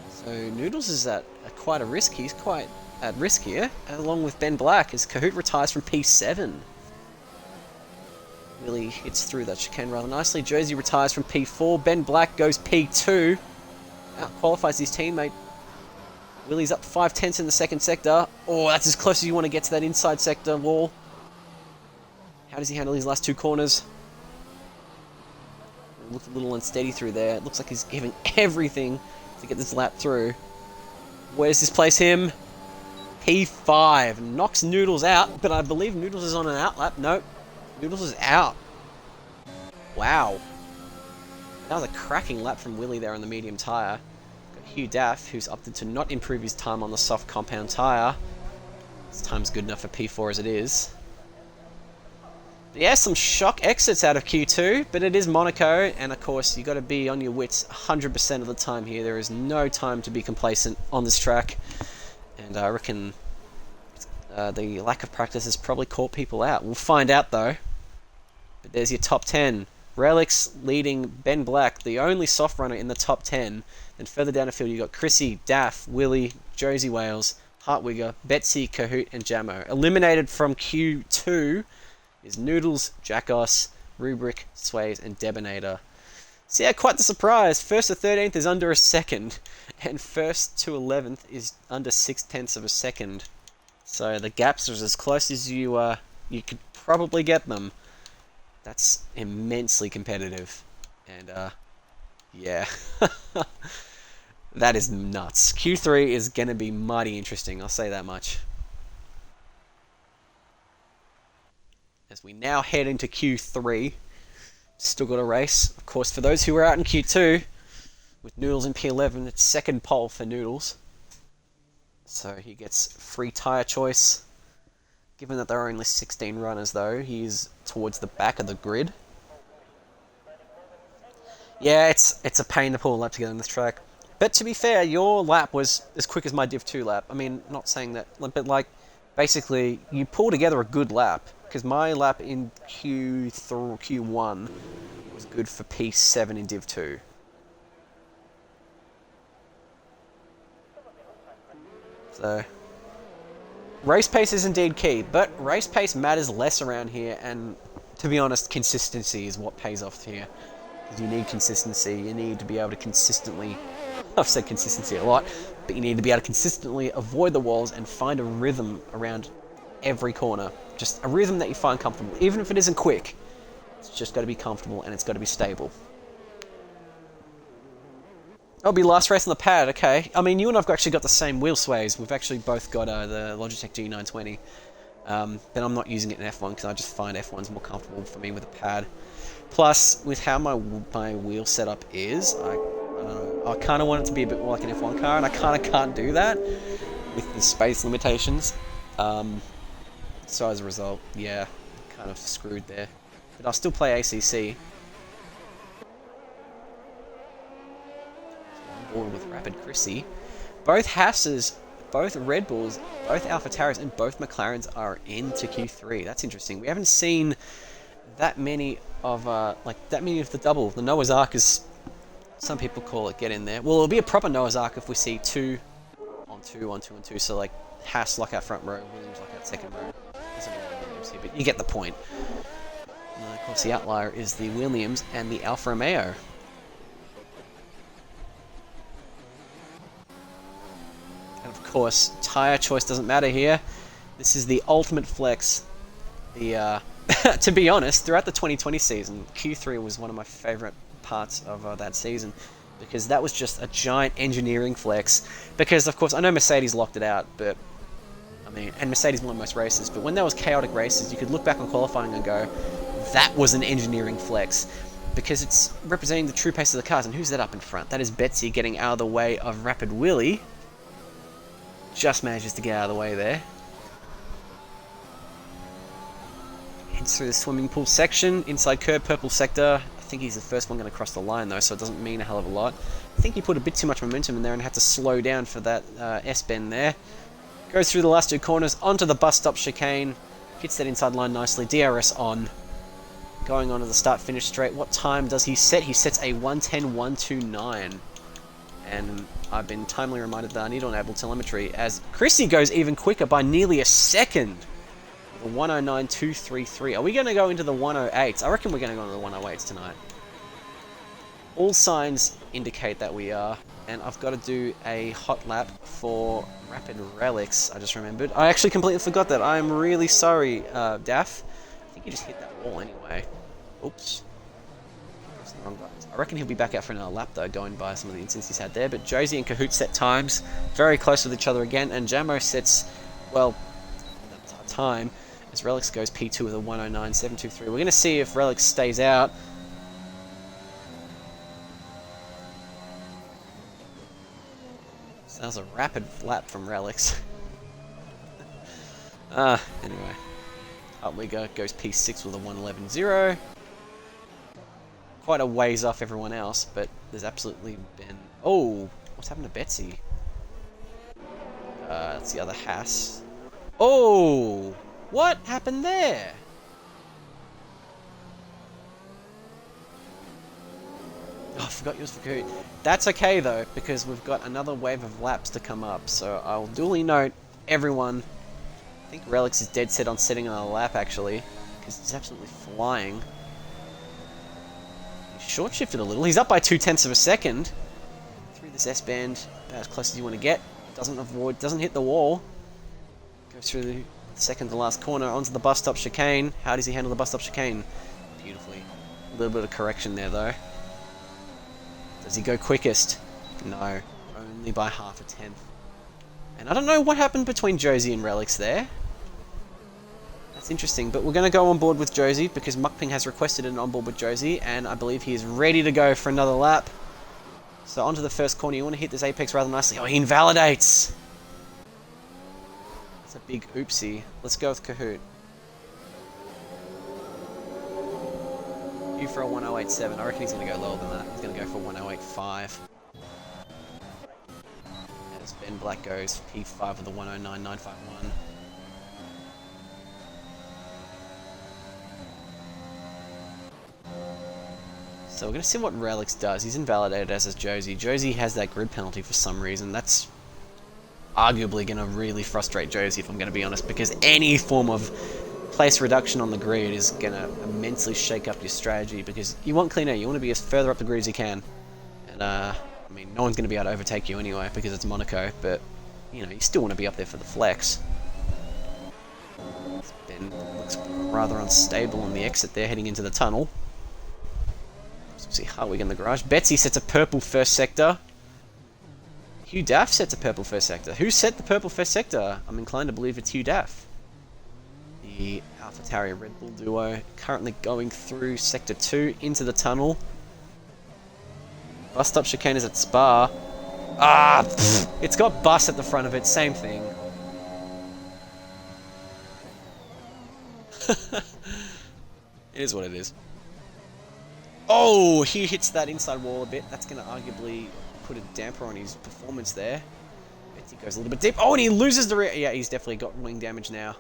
So Noodles is at quite a risk. He's quite at risk here, along with Ben Black, as Kahoot retires from P7. Really hits through that chicane rather nicely. Josie retires from P4. Ben Black goes P2. Out qualifies his teammate. Willie's up 0.5 in the second sector. Oh, that's as close as you want to get to that inside sector wall. How does he handle his last two corners? It looked a little unsteady through there. It looks like he's giving everything to get this lap through. Where does this place him? P5. Knocks Noodles out, but I believe Noodles is on an out lap. Nope. Noodles is out. Wow. That was a cracking lap from Willie there on the medium tyre. Hugh Daff, who's opted to not improve his time on the soft compound tyre. His time's good enough for P4 as it is. But yeah, some shock exits out of Q2, but it is Monaco, and of course, you got to be on your wits 100% of the time here. There is no time to be complacent on this track, and I reckon the lack of practice has probably caught people out. We'll find out, though. But there's your top 10. Relics leading Ben Black, the only soft runner in the top 10. Then further down the field, you've got Chrissy, Daff, Willie, Josie Wales, Hartwigger, Betsy, Kahoot, and Jamo. Eliminated from Q2 is Noodles, Jackos, Rubric, Sways, and Debonator. So yeah, quite the surprise. 1st to 13th is under a second, and 1st to 11th is under 0.6 of a second. So the gaps are as close as you could probably get them. That's immensely competitive, and Yeah. That is nuts. Q3 is going to be mighty interesting, I'll say that much. As we now head into Q3, still got a race. Of course, for those who were out in Q2, with Noodles in P11, it's second pole for Noodles. So he gets free tyre choice. Given that there are only 16 runners, though, he's towards the back of the grid. Yeah, it's a pain to pull a lap together on this track. But to be fair, your lap was as quick as my Div2 lap. I mean, not saying that, but like, basically, you pull together a good lap. Because my lap in Q1 was good for P7 in Div2. So, race pace is indeed key, but race pace matters less around here, and to be honest, consistency is what pays off here. Because you need consistency, you need to be able to consistently, I've said consistency a lot, but you need to be able to consistently avoid the walls and find a rhythm around every corner. Just a rhythm that you find comfortable, even if it isn't quick. It's just got to be comfortable and it's got to be stable. It'll be last race on the pad, okay. I mean, you and I've actually got the same wheel sways. We've actually both got the Logitech G920. But I'm not using it in F1 because I just find F1's more comfortable for me with a pad. Plus, with how my wheel setup is, I don't know, I kind of want it to be a bit more like an F1 car, and I kind of can't do that with the space limitations. So as a result, yeah, kind of screwed there. But I'll still play ACC. Board with Rapid Chrissy. Both Hasses, both Red Bulls, both AlphaTauris, and both McLarens are into Q3. That's interesting. We haven't seen that many of the double. The Noah's Ark, as some people call it, get in there. Well, it'll be a proper Noah's Ark if we see 2 on 2 on 2 on 2. So like Haas lock out front row, Williams lock out second row. Doesn't really Williams here, but you get the point. And of course, the outlier is the Williams and the Alfa Romeo. And of course, tyre choice doesn't matter here. This is the ultimate flex. The to be honest, throughout the 2020 season, Q3 was one of my favourite parts of that season, because that was just a giant engineering flex. Because of course, I know Mercedes locked it out, but I mean, and Mercedes won most races. But when there was chaotic races, you could look back on qualifying and go, that was an engineering flex. Because it's representing the true pace of the cars. And who's that up in front? That is Betsy getting out of the way of Rapid Willie. Just manages to get out of the way there. Heads through the swimming pool section. Inside curb, purple sector. I think he's the first one going to cross the line though, so it doesn't mean a hell of a lot. I think he put a bit too much momentum in there and had to slow down for that S-bend there. Goes through the last 2 corners, onto the bus stop chicane. Hits that inside line nicely. DRS on. Going on to the start-finish straight. What time does he set? He sets a 1:10.129. And I've been timely reminded that I need to enable telemetry, as Chrissy goes even quicker by nearly a second. The 109.233. Are we going to go into the 108s? I reckon we're going to go into the 108s tonight. All signs indicate that we are. And I've got to do a hot lap for Rapid Relics, I just remembered. I actually completely forgot that. I'm really sorry, Daff. I think you just hit that wall anyway. Oops. Pressed the wrong buttons. I reckon he'll be back out for another lap though, going by some of the incidents he's had there. But Josie and Kahoot set times very close with each other again, and Jamo sets, well, time as Relics goes P2 with a 109.723. We're going to see if Relics stays out. So that was a rapid lap from Relics. Anyway. Up we go, goes P6 with a 111.0. Quite a ways off everyone else, but there's absolutely been... Oh! What's happened to Betsy? That's the other Haas. Oh! What happened there? Oh, I forgot yours for Kahoot. That's okay though, because we've got another wave of laps to come up, so I'll duly note everyone. I think Relics is dead set on setting on a lap actually, because he's absolutely flying. He's short shifted a little. He's up by 0.2 of a second. Through this S-band, about as close as you want to get. Doesn't hit the wall. Goes through the second to last corner onto the bus stop chicane. How does he handle the bus stop chicane? Beautifully. A little bit of correction there though. Does he go quickest? No. Only by half a tenth. And I don't know what happened between Josie and Relics there. That's interesting, but we're going to go on board with Josie because Mukping has requested an on board with Josie, and I believe he is ready to go for another lap. So onto the first corner. You want to hit this apex rather nicely. Oh, he invalidates! That's a big oopsie. Let's go with Kahoot. You for a 1087. I reckon he's going to go lower than that. He's going to go for 1085. As Ben Black goes P5 with the 109951. So we're going to see what Relics does. He's invalidated, as is Josie. Josie has that grid penalty for some reason. That's arguably going to really frustrate Josie, if I'm going to be honest, because any form of place reduction on the grid is going to immensely shake up your strategy, because you want clean air. You want to be as further up the grid as you can. And, I mean, no one's going to be able to overtake you anyway, because it's Monaco, but, you know, you still want to be up there for the flex. Ben looks rather unstable on the exit there, heading into the tunnel. See Hartwig in the garage. Betsy sets a purple first sector. Hugh Daff sets a purple first sector. Who set the purple first sector? I'm inclined to believe it's Hugh Daff. The AlphaTauri Red Bull duo currently going through sector 2 into the tunnel. Bus stop chicane is at Spa. Ah! Pfft, it's got bus at the front of it. Same thing. It is what it is. Oh, he hits that inside wall a bit. That's going to arguably put a damper on his performance there. Betsy goes a little bit deep. Oh, and he loses the rear. Yeah, he's definitely got wing damage now.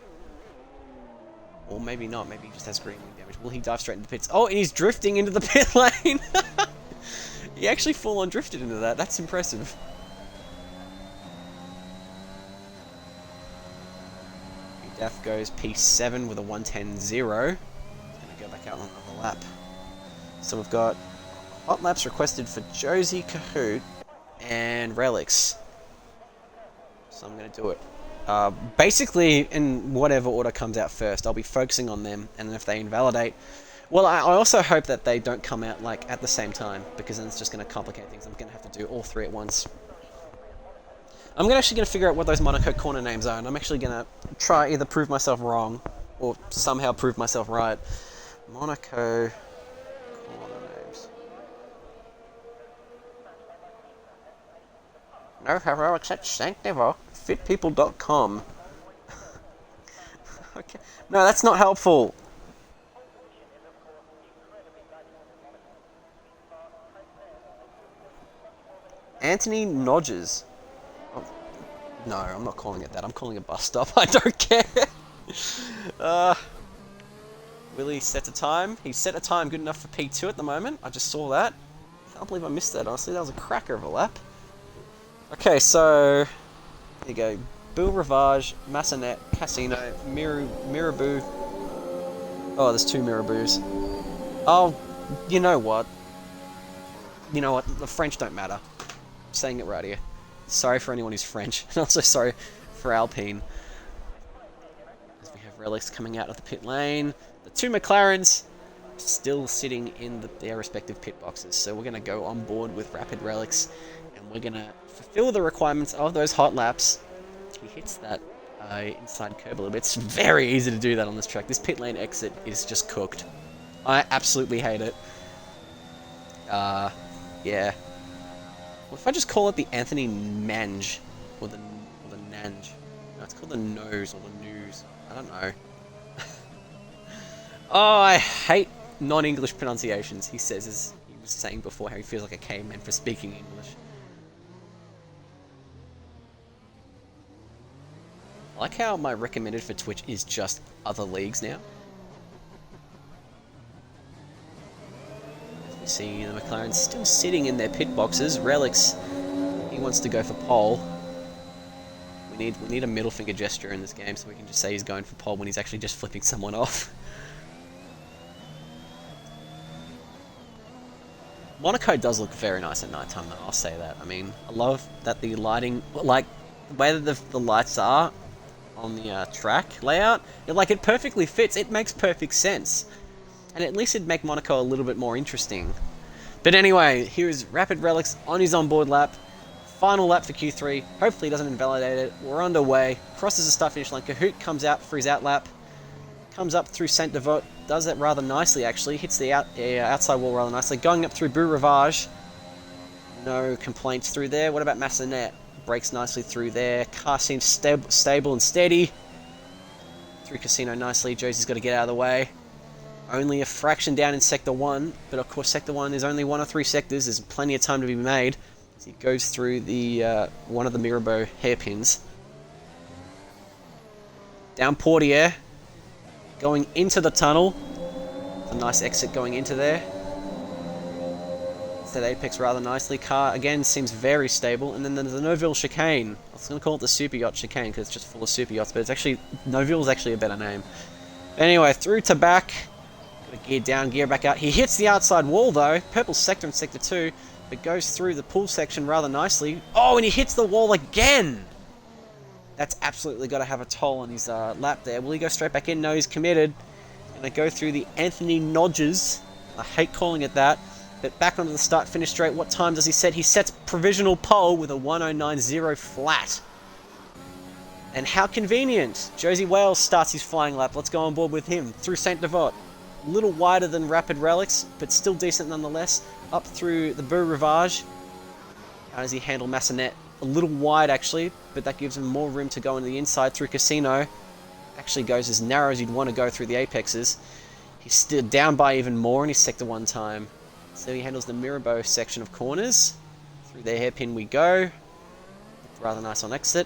Or maybe not. Maybe he just has green wing damage. Will he dive straight into the pits? Oh, and he's drifting into the pit lane. He actually full-on drifted into that. That's impressive. Daff goes P7 with a 110.0. He's going to go back out on another lap. So we've got hot laps requested for Josie, Kahoot, and Relics. So I'm going to do it. Basically, in whatever order comes out first, I'll be focusing on them, and then if they invalidate... Well, I also hope that they don't come out like at the same time, because then it's just going to complicate things. I'm going to have to do all three at once. I'm actually going to figure out what those Monaco corner names are, and I'm actually going to try either prove myself wrong, or somehow prove myself right. Monaco... No heroics at Saint Never. Fitpeople.com. Okay. No, that's not helpful. Anthony Nodges. Oh, no, I'm not calling it that. I'm calling it bus stop. I don't care. Willie set a time. He set a time good enough for P2 at the moment. I just saw that. I can't believe I missed that. Honestly, that was a cracker of a lap. Okay, so here you go. Bill Ravage, Massanet, Casino, Mirabeau. Oh, there's two Mirabeaus. Oh, you know what? You know what? The French don't matter. I'm saying it right here. Sorry for anyone who's French. And also sorry for Alpine. As we have Relics coming out of the pit lane. The two McLarens still sitting in their respective pit boxes. So we're going to go on board with Rapid Relics. And we're going to fulfill the requirements of those hot laps. He hits that inside curb a little bit. It's very easy to do that on this track. This pit lane exit is just cooked. I absolutely hate it. Yeah. What if I just call it the Anthony Mange? Or the Nange? No, it's called the Nose or the News. I don't know. Oh, I hate non-English pronunciations, he says, as he was saying before, how he feels like a caveman for speaking English. I like how my recommended for Twitch is just other leagues now. As we see the McLaren still sitting in their pit boxes. Relics, he wants to go for pole. We need a middle finger gesture in this game so we can just say he's going for pole when he's actually just flipping someone off. Monaco does look very nice at night time though, I'll say that. I mean, I love that the lighting, like the way that the lights are on the track layout, it perfectly fits. It makes perfect sense. And at least it'd make Monaco a little bit more interesting. But anyway, here is Rapid Relics on his onboard lap. Final lap for Q3. Hopefully he doesn't invalidate it. We're underway. Crosses the start finish line. Kahoot comes out for his out lap. Comes up through Saint Devote. Does that rather nicely, actually. Hits the outside wall rather nicely. Going up through Beau Rivage. No complaints through there. What about Massanet? Brakes nicely through there. Car seems stable and steady. Through Casino nicely. Josie's got to get out of the way. Only a fraction down in Sector 1. But of course Sector 1 is only 1 of 3 sectors. There's plenty of time to be made. As he goes through the one of the Mirabeau hairpins. Down Portier. Going into the tunnel. A nice exit going into there. That apex rather nicely. Car again seems very stable, and then there's the Noville chicane. I was going to call it the super yacht chicane because it's just full of super yachts, but it's actually Noville's actually a better name. Anyway, through to back. Got to gear down, gear back out. He hits the outside wall though. Purple sector in sector 2, but goes through the pool section rather nicely. Oh, and he hits the wall again. That's absolutely got to have a toll on his lap there. Will he go straight back in? No, he's committed. Going to go through the Anthony Nodges. I hate calling it that. But back onto the start-finish straight. What time does he set? He sets provisional pole with a 1:09.0 flat. And how convenient. Josie Wales starts his flying lap. Let's go on board with him. Through Saint Devote. A little wider than Rapid Relics, but still decent nonetheless. Up through the Beau Rivage. How does he handle Massanet? A little wide, actually, but that gives him more room to go into the inside through Casino. Actually goes as narrow as you'd want to go through the apexes. He's still down by even more in his Sector 1 time. So he handles the Mirabeau section of corners. Through their hairpin we go. Looked rather nice on exit.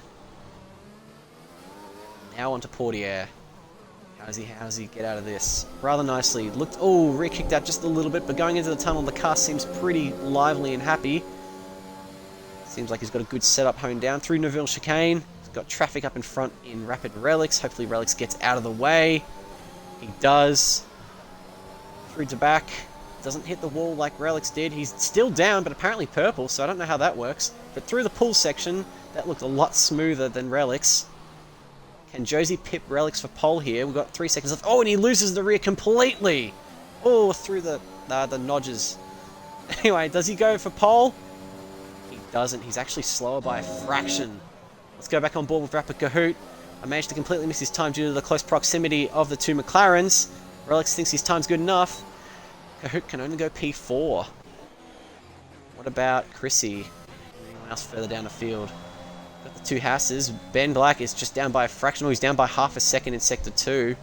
Now onto Portier. How does he get out of this? Rather nicely. Looked, oh, rear kicked out just a little bit, but going into the tunnel, the car seems pretty lively and happy. Seems like he's got a good setup honed down through Noville chicane. He's got traffic up in front in Rapid Relics. Hopefully Relics gets out of the way. He does. Through to back. Doesn't hit the wall like Relics did. He's still down, but apparently purple, so I don't know how that works. But through the pool section, that looked a lot smoother than Relics. Can Josie pip Relics for pole here? We've got 3 seconds left. Oh, and he loses the rear completely! Oh, through the nodges. Anyway, does he go for pole? He doesn't. He's actually slower by a fraction. Let's go back on board with Rapid Kahoot. I managed to completely miss his time due to the close proximity of the 2 McLarens. Relics thinks his time's good enough. Kahoot can only go P4. What about Chrissy? Anyone else further down the field? Got the 2 houses. Ben Black is just down by a fraction. He's down by half a second in Sector 2.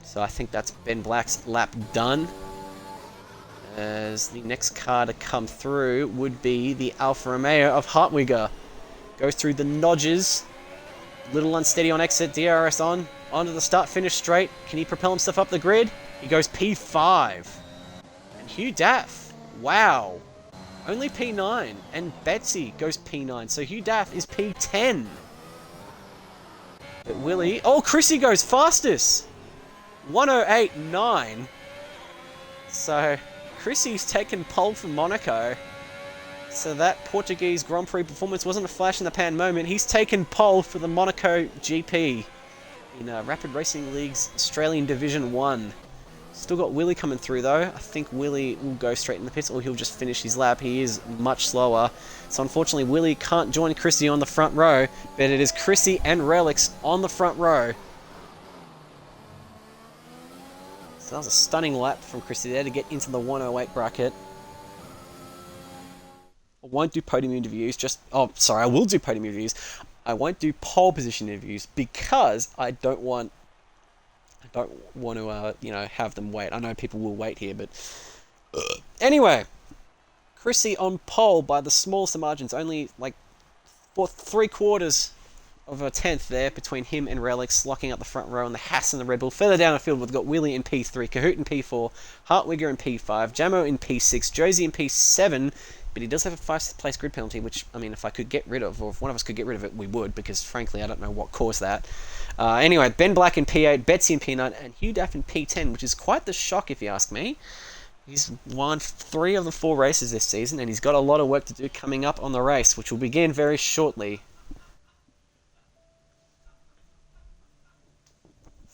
So I think that's Ben Black's lap done. As the next car to come through would be the Alfa Romeo of Hartwigger. Goes through the nodges. Little unsteady on exit. DRS on. Onto the start-finish straight. Can he propel himself up the grid? He goes P5. And Hugh Daff. Wow. Only P9. And Betsy goes P9. So Hugh Daff is P10. But Willie... Oh, Chrissy goes fastest. 1:08.9. So Chrissy's taken pole from Monaco. So that Portuguese Grand Prix performance wasn't a flash-in-the-pan moment. He's taken pole for the Monaco GP in Rapid Racing League's Australian Division 1. Still got Willie coming through, though. I think Willie will go straight in the pits, or he'll just finish his lap. He is much slower. So unfortunately, Willie can't join Chrissy on the front row, but it is Chrissy and Relics on the front row. So that was a stunning lap from Chrissy there to get into the 1:08 bracket. I won't do podium interviews, oh, sorry, I will do podium interviews. I won't do pole position interviews because I don't want to, have them wait. I know people will wait here, but... Anyway, Chrissy on pole by the smallest of margins, only, like, 3/4 of a tenth there between him and Relics, locking up the front row, and the Haas and the Red Bull. Further down the field, we've got Willie in P3, Kahoot in P4, Hartwigger in P5, Jamo in P6, Josie in P7, but he does have a 5th place grid penalty, which, I mean, if I could get rid of, or if one of us could get rid of it, we would, because, frankly, I don't know what caused that. Anyway, Ben Black in P8, Betsy in P9, and Hugh Daff in P10, which is quite the shock, if you ask me. He's won 3 of the 4 races this season, and he's got a lot of work to do coming up on the race, which will begin very shortly.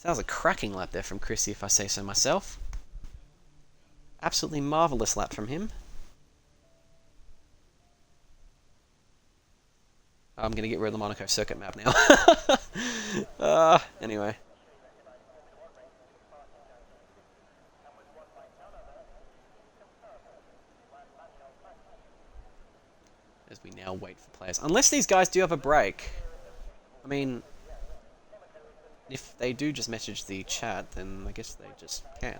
That was a cracking lap there from Chrissy, if I say so myself. Absolutely marvellous lap from him. I'm going to get rid of the Monaco circuit map now. Anyway. As we now wait for players. Unless these guys do have a break. I mean, if they do just message the chat, then I guess they just can.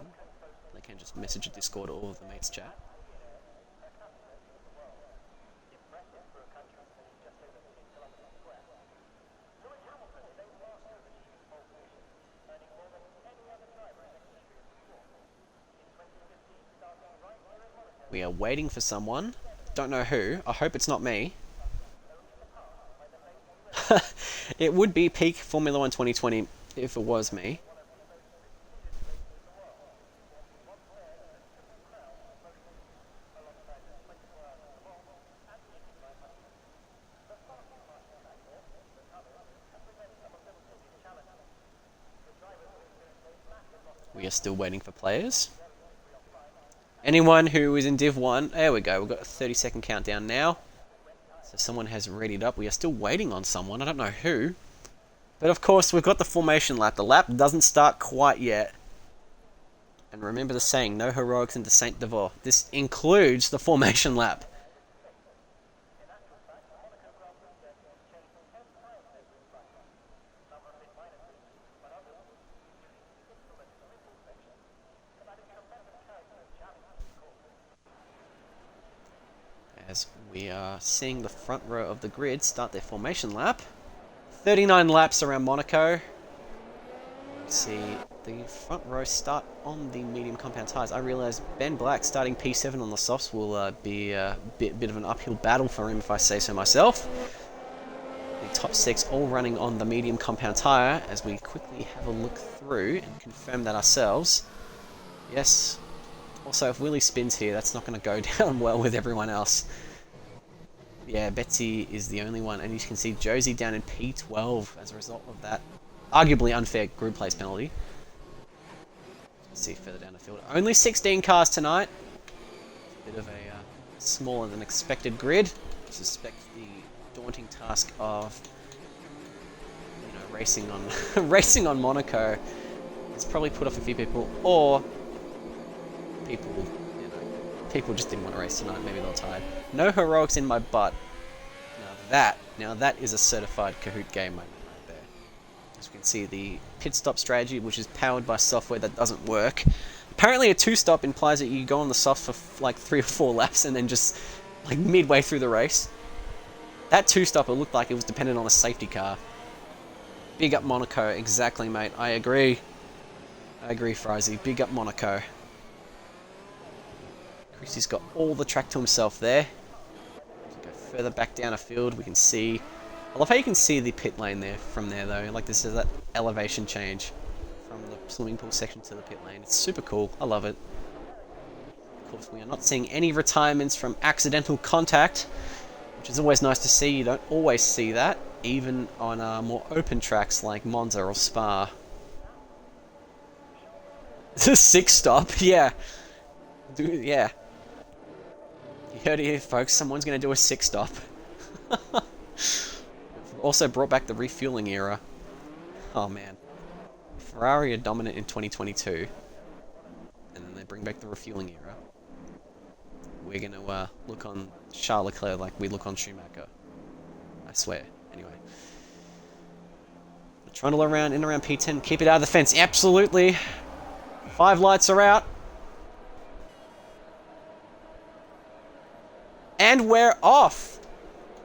They can just message a Discord or the mates chat. We are waiting for someone. Don't know who. I hope it's not me. It would be peak Formula 1 2020 if it was me. We are still waiting for players. Anyone who is in Div 1, there we go, we've got a 30-second countdown now. So someone has readied up. We are still waiting on someone, I don't know who. But of course, we've got the formation lap. The lap doesn't start quite yet. And remember the saying, no heroics into Saint Div1. This includes the formation lap. As we are seeing the front row of the grid start their formation lap. 39 laps around Monaco. See the front row start on the medium compound tyres. I realise Ben Black starting P7 on the softs will be a bit of an uphill battle for him, if I say so myself. The top 6 all running on the medium compound tyre, as we quickly have a look through and confirm that ourselves. Yes. Also, if Willie spins here, that's not going to go down well with everyone else. Yeah, Betsy is the only one, and you can see Josie down in P12 as a result of that arguably unfair group place penalty. Let's see further down the field. Only 16 cars tonight. Bit of a smaller than expected grid. I suspect the daunting task of racing on racing on Monaco has probably put off a few people, or people just didn't want to race tonight. Maybe they were tired. No heroics in my butt. Now that is a certified Kahoot game moment right there. As you can see, the pit stop strategy, which is powered by software that doesn't work. Apparently, a 2-stop implies that you go on the soft for like 3 or 4 laps and then just like midway through the race. That 2-stop, it looked like it was dependent on a safety car. Big up Monaco, exactly, mate. I agree. Frizy. Big up Monaco. Chrissy's got all the track to himself there. Go further back down a field, we can see... I love how you can see the pit lane there from there, though. Like, this is that elevation change from the swimming pool section to the pit lane. It's super cool. I love it. Of course, we are not seeing any retirements from accidental contact, which is always nice to see. You don't always see that, even on more open tracks like Monza or Spa. This is a 6-stop, yeah. Yeah. You heard it here, folks. Someone's going to do a 6-stop. Also brought back the refueling era. Oh, man. Ferrari are dominant in 2022. And then they bring back the refueling era. We're going to look on Charles Leclerc like we look on Schumacher. I swear. Anyway. Trundle around, in around P10. Keep it out of the fence. Absolutely. 5 lights are out. And we're off!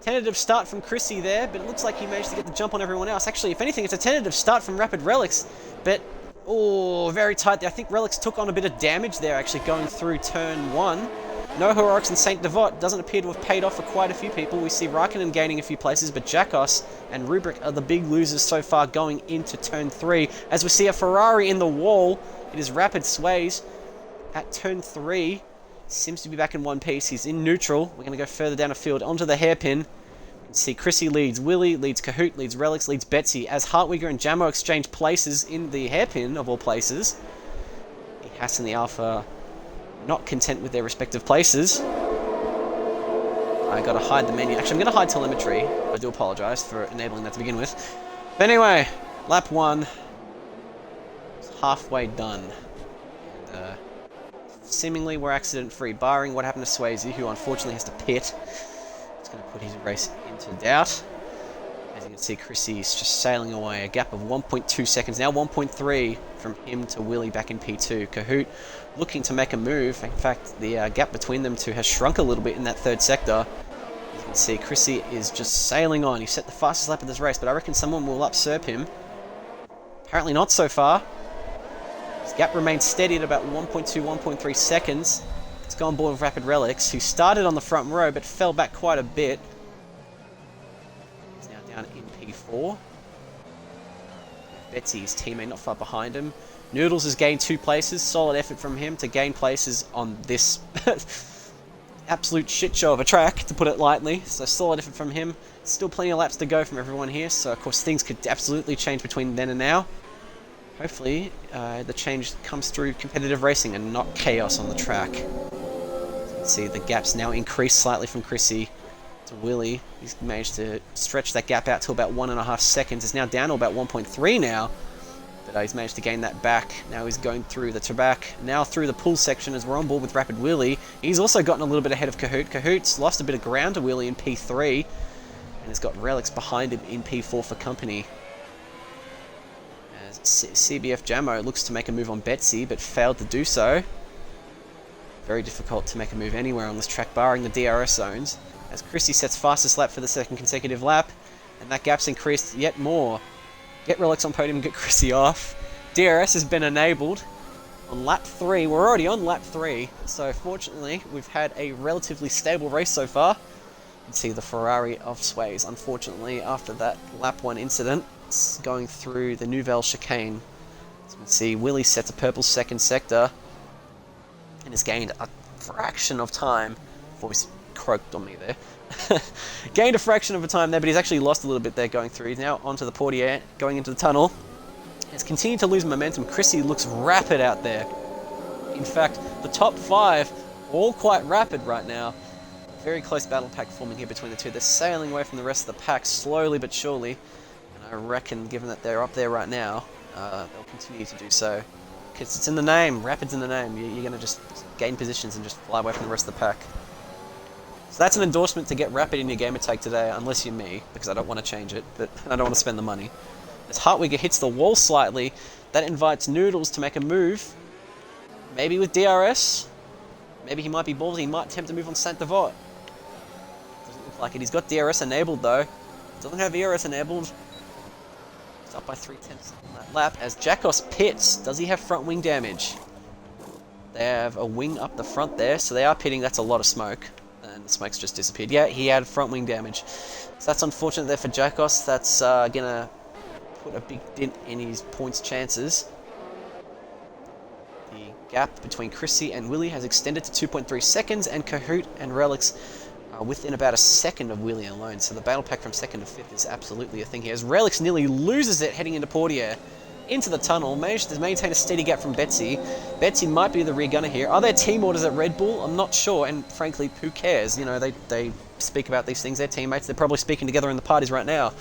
Tentative start from Chrissy there, but it looks like he managed to get the jump on everyone else. Actually, if anything, it's a tentative start from Rapid Relics, but, oh, very tight there. I think Relics took on a bit of damage there, actually, going through turn 1. No heroics in Saint Div1 doesn't appear to have paid off for quite a few people. We see Raikkonen gaining a few places, but Jakos and Rubric are the big losers so far going into turn 3. As we see a Ferrari in the wall, it is Rapid Sways at turn 3. Seems to be back in one piece. He's in neutral. We're going to go further down the field onto the hairpin. You can See, Chrissy leads Willie, leads Kahoot, leads Relics, leads Betsy, as Hartwigger and Jamo exchange places in the hairpin, of all places. The Haas and the Alpha not content with their respective places. I gotta hide the menu. Actually, I'm gonna hide telemetry. I do apologise for enabling that to begin with. But anyway, lap 1 is halfway done. And, seemingly we're accident-free, barring what happened to Swayze, who unfortunately has to pit. It's going to put his race into doubt. As you can see, Chrissy's just sailing away. A gap of 1.2 seconds, now 1.3 from him to Willie back in P2. Kahoot looking to make a move. In fact, the gap between them two has shrunk a little bit in that third sector. As you can see, Chrissy is just sailing on. He set the fastest lap of this race, but I reckon someone will usurp him. Apparently not so far. His gap remains steady at about 1.2, 1.3 seconds. Let's go on board with Rapid Relics, who started on the front row but fell back quite a bit. He's now down in P4. Betsy, his teammate, not far behind him. Noodles has gained 2 places. Solid effort from him to gain places on this absolute shit show of a track, to put it lightly. So solid effort from him. Still plenty of laps to go from everyone here, so of course things could absolutely change between then and now. Hopefully, the change comes through competitive racing and not chaos on the track. As you can see, the gap's now increased slightly from Chrissy to Willie. He's managed to stretch that gap out to about 1.5 seconds. It's now down to about 1.3 now. But he's managed to gain that back. Now he's going through the track, now through the pull section as we're on board with Rapid Willie. He's also gotten a little bit ahead of Kahoot. Kahoot's lost a bit of ground to Willie in P3. And has got Relics behind him in P4 for company. CBF Jamo looks to make a move on Betsy, but failed to do so. Very difficult to make a move anywhere on this track, barring the DRS zones. As Chrissy sets fastest lap for the second consecutive lap, and that gap's increased yet more. Get Relics on podium, get Chrissy off. DRS has been enabled on lap 3. We're already on lap 3, so fortunately we've had a relatively stable race so far. You can see the Ferrari of Swayze, unfortunately, after that lap 1 incident, going through the Nouvelle chicane. As you can see, Willie sets a purple second sector and has gained a fraction of time. Voice croaked on me there. Gained a fraction of a time there, but he's actually lost a little bit there going through. He's now onto the Portier, going into the tunnel. He's continued to lose momentum. Chrissy looks rapid out there. In fact, the top 5 all quite rapid right now. Very close battle pack forming here between the two. They're sailing away from the rest of the pack slowly but surely. I reckon, given that they're up there right now, they'll continue to do so. Because it's in the name, Rapid's in the name. You're going to just gain positions and just fly away from the rest of the pack. So that's an endorsement to get Rapid in your gamer tag today, unless you're me, because I don't want to change it, but I don't want to spend the money. As Hartwigger hits the wall slightly, that invites Noodles to make a move. Maybe with DRS. Maybe he might be ballsy, he might attempt to move on Saint Devot. Doesn't look like it. He's got DRS enabled though. Doesn't have ERS enabled. Up by 3/10 on that lap as Jakos pits. Does he have front wing damage? They have a wing up the front there, so they are pitting. That's a lot of smoke, and the smoke's just disappeared. Yeah, he had front wing damage, so that's unfortunate there for Jakos. That's gonna put a big dent in his points chances. The gap between Chrissy and Willie has extended to 2.3 seconds, and Kahoot and Relics within about a second of Willie alone. So the battle pack from 2nd to 5th is absolutely a thing here. As Relics nearly loses it heading into Portier, into the tunnel, managed to maintain a steady gap from Betsy. Betsy might be the rear gunner here. Are there team orders at Red Bull? I'm not sure, and frankly, who cares? You know, they speak about these things, they're teammates, they're probably speaking together in the parties right now.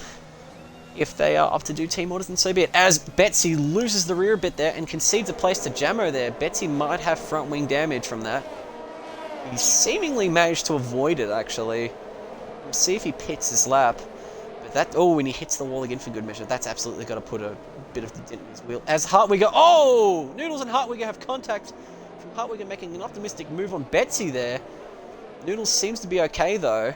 If they are up to do team orders, then so be it. As Betsy loses the rear a bit there and concedes a place to Jamo there, Betsy might have front wing damage from that. He seemingly managed to avoid it, actually. We'll see if he pits this lap. But that... Oh, when he hits the wall again for good measure, that's absolutely got to put a bit of the dent in his wheel. As Hartwigger... Oh! Noodles and Hartwigger have contact from Hartwigger making an optimistic move on Betsy there. Noodles seems to be okay, though.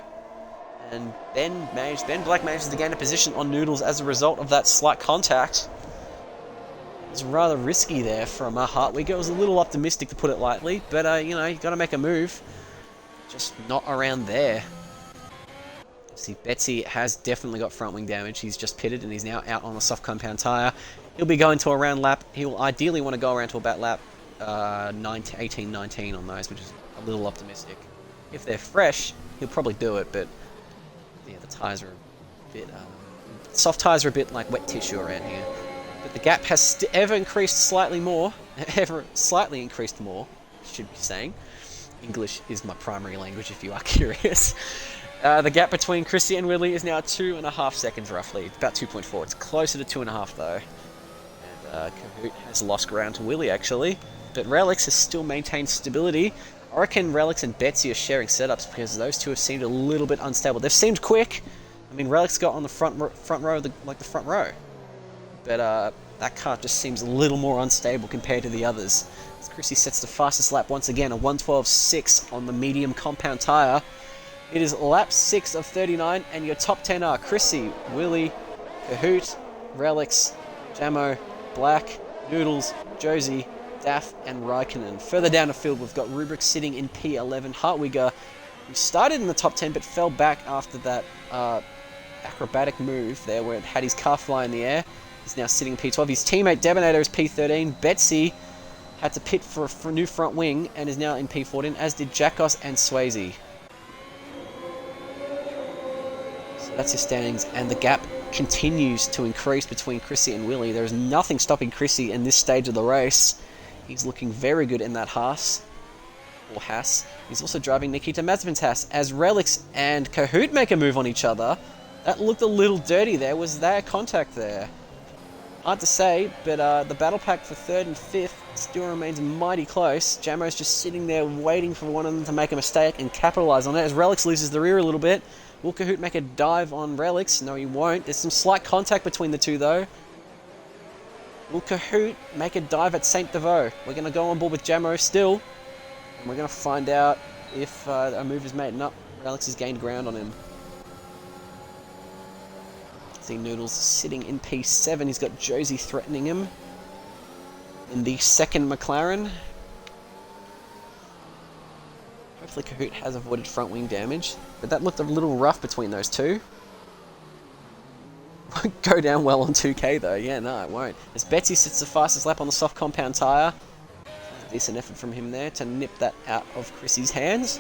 And Ben Black manages to gain a position on Noodles as a result of that slight contact. It's rather risky there from Hartwigger. It was a little optimistic, to put it lightly, but you know, you got to make a move. Just not around there. See, Betsy has definitely got front wing damage. He's just pitted and he's now out on a soft compound tyre. He'll be going to a round lap. He'll ideally want to go around to about lap 18, 19 on those, which is a little optimistic. If they're fresh, he'll probably do it, but Yeah, the tyres are a bit... soft tyres are a bit like wet tissue around here. But the gap has ever increased slightly more. Ever slightly increased more, should be saying. English is my primary language if you are curious. The gap between Chrissy and Willie is now 2.5 seconds roughly. About 2.4. It's closer to 2.5 though. And Kahoot has lost ground to Willie actually. But Relix has still maintained stability. I reckon Relix and Betsy are sharing setups because those two have seemed a little bit unstable. They've seemed quick. I mean, Relix got on the front row, the front row. But that car just seems a little more unstable compared to the others. As Chrissy sets the fastest lap once again, a 1:12.6 on the medium compound tyre. It is lap 6 of 39, and your top 10 are Chrissy, Willie, Kahoot, Relix, Jamo, Black, Noodles, Josie, Daff, and Raikkonen. Further down the field, we've got Rubrik sitting in P11. Hartwigger, who started in the top 10 but fell back after that acrobatic move there where it had his car fly in the air. He's now sitting in P12. His teammate Debonator is P13. Betsy had to pit for a new front wing and is now in P14, as did Jackos and Swayze. So that's his standings, and the gap continues to increase between Chrissy and Willie. There is nothing stopping Chrissy in this stage of the race. He's looking very good in that Haas. Or Haas. He's also driving Nikita Mazepin's Haas, as Relix and Kahoot make a move on each other. That looked a little dirty there. Was there contact there? Hard to say, but the battle pack for 3rd and 5th still remains mighty close. Jamo's just sitting there waiting for one of them to make a mistake and capitalise on it, as Relix loses the rear a little bit. Will Kahoot make a dive on Relix? No, he won't. There's some slight contact between the two, though. Will Kahoot make a dive at Saint Devoe? We're going to go on board with Jamo still, and we're going to find out if a move is made. No, Relix has gained ground on him. See Noodles sitting in P7. He's got Josie threatening him in the second McLaren. Hopefully Kahoot has avoided front wing damage, but that looked a little rough between those two. Won't go down well on 2K though. Yeah, no, it won't. As Betsy sits the fastest lap on the soft compound tyre. Decent effort from him there to nip that out of Chrissy's hands.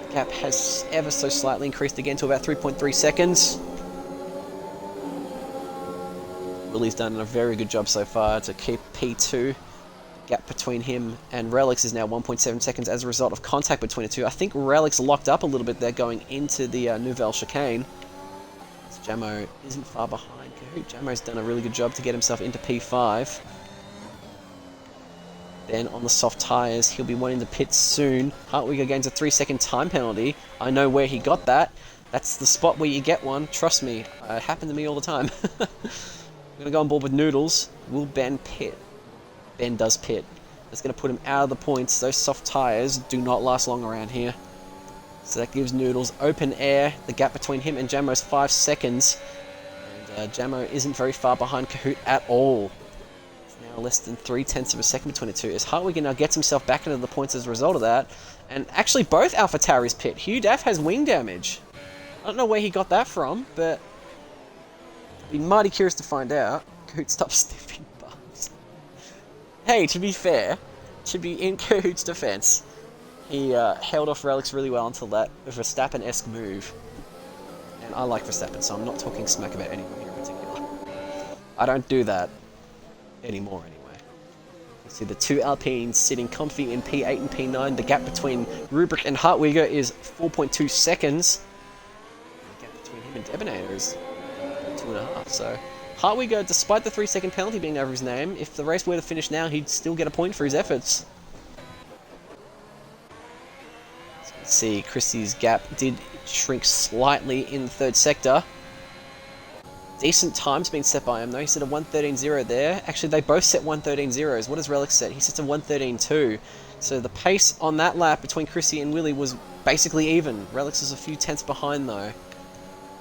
The gap has ever so slightly increased again to about 3.3 seconds. Willie's done a very good job so far to keep P2. The gap between him and Relix is now 1.7 seconds as a result of contact between the two. I think Relix locked up a little bit there going into the Nouvelle chicane. Jamo isn't far behind Kahoot. Jamo's done a really good job to get himself into P5. Then on the soft tyres, he'll be wanting to pit soon. Hartwigger gains a 3-second time penalty. I know where he got that. That's the spot where you get one. Trust me, it happened to me all the time. I'm going to go on board with Noodles. Will Ben pit? Ben does pit. That's going to put him out of the points. Those soft tyres do not last long around here. So that gives Noodles open air. The gap between him and Jamo is 5 seconds. And Jamo isn't very far behind Kahoot at all. It's now less than 0.3 of a second between the two. As Hartwigger now gets himself back into the points as a result of that. And actually both AlphaTauris pit. Hugh Daff has wing damage. I don't know where he got that from, but I'd be mighty curious to find out. Kahoot, stop sniffing bugs. Hey, to be fair, to be in Kahoot's defense, he held off Relix really well until that Verstappen-esque move. And I like Verstappen, so I'm not talking smack about anyone here in particular. I don't do that anymore anyway. You see the two Alpines sitting comfy in P8 and P9. The gap between Rubrik and Hartwigger is 4.2 seconds. The gap between him and Debonator is 2.5. So Hartwigger, despite the 3-second penalty being over his name, if the race were to finish now, he'd still get a point for his efforts. See, Chrissy's gap did shrink slightly in the third sector. Decent time's been set by him though. He set a 1:13.0 there. Actually, they both set 1:13.0s. What does Relix set? He sets a 1:13.2. So the pace on that lap between Chrissy and Willie was basically even. Relix is a few tenths behind though.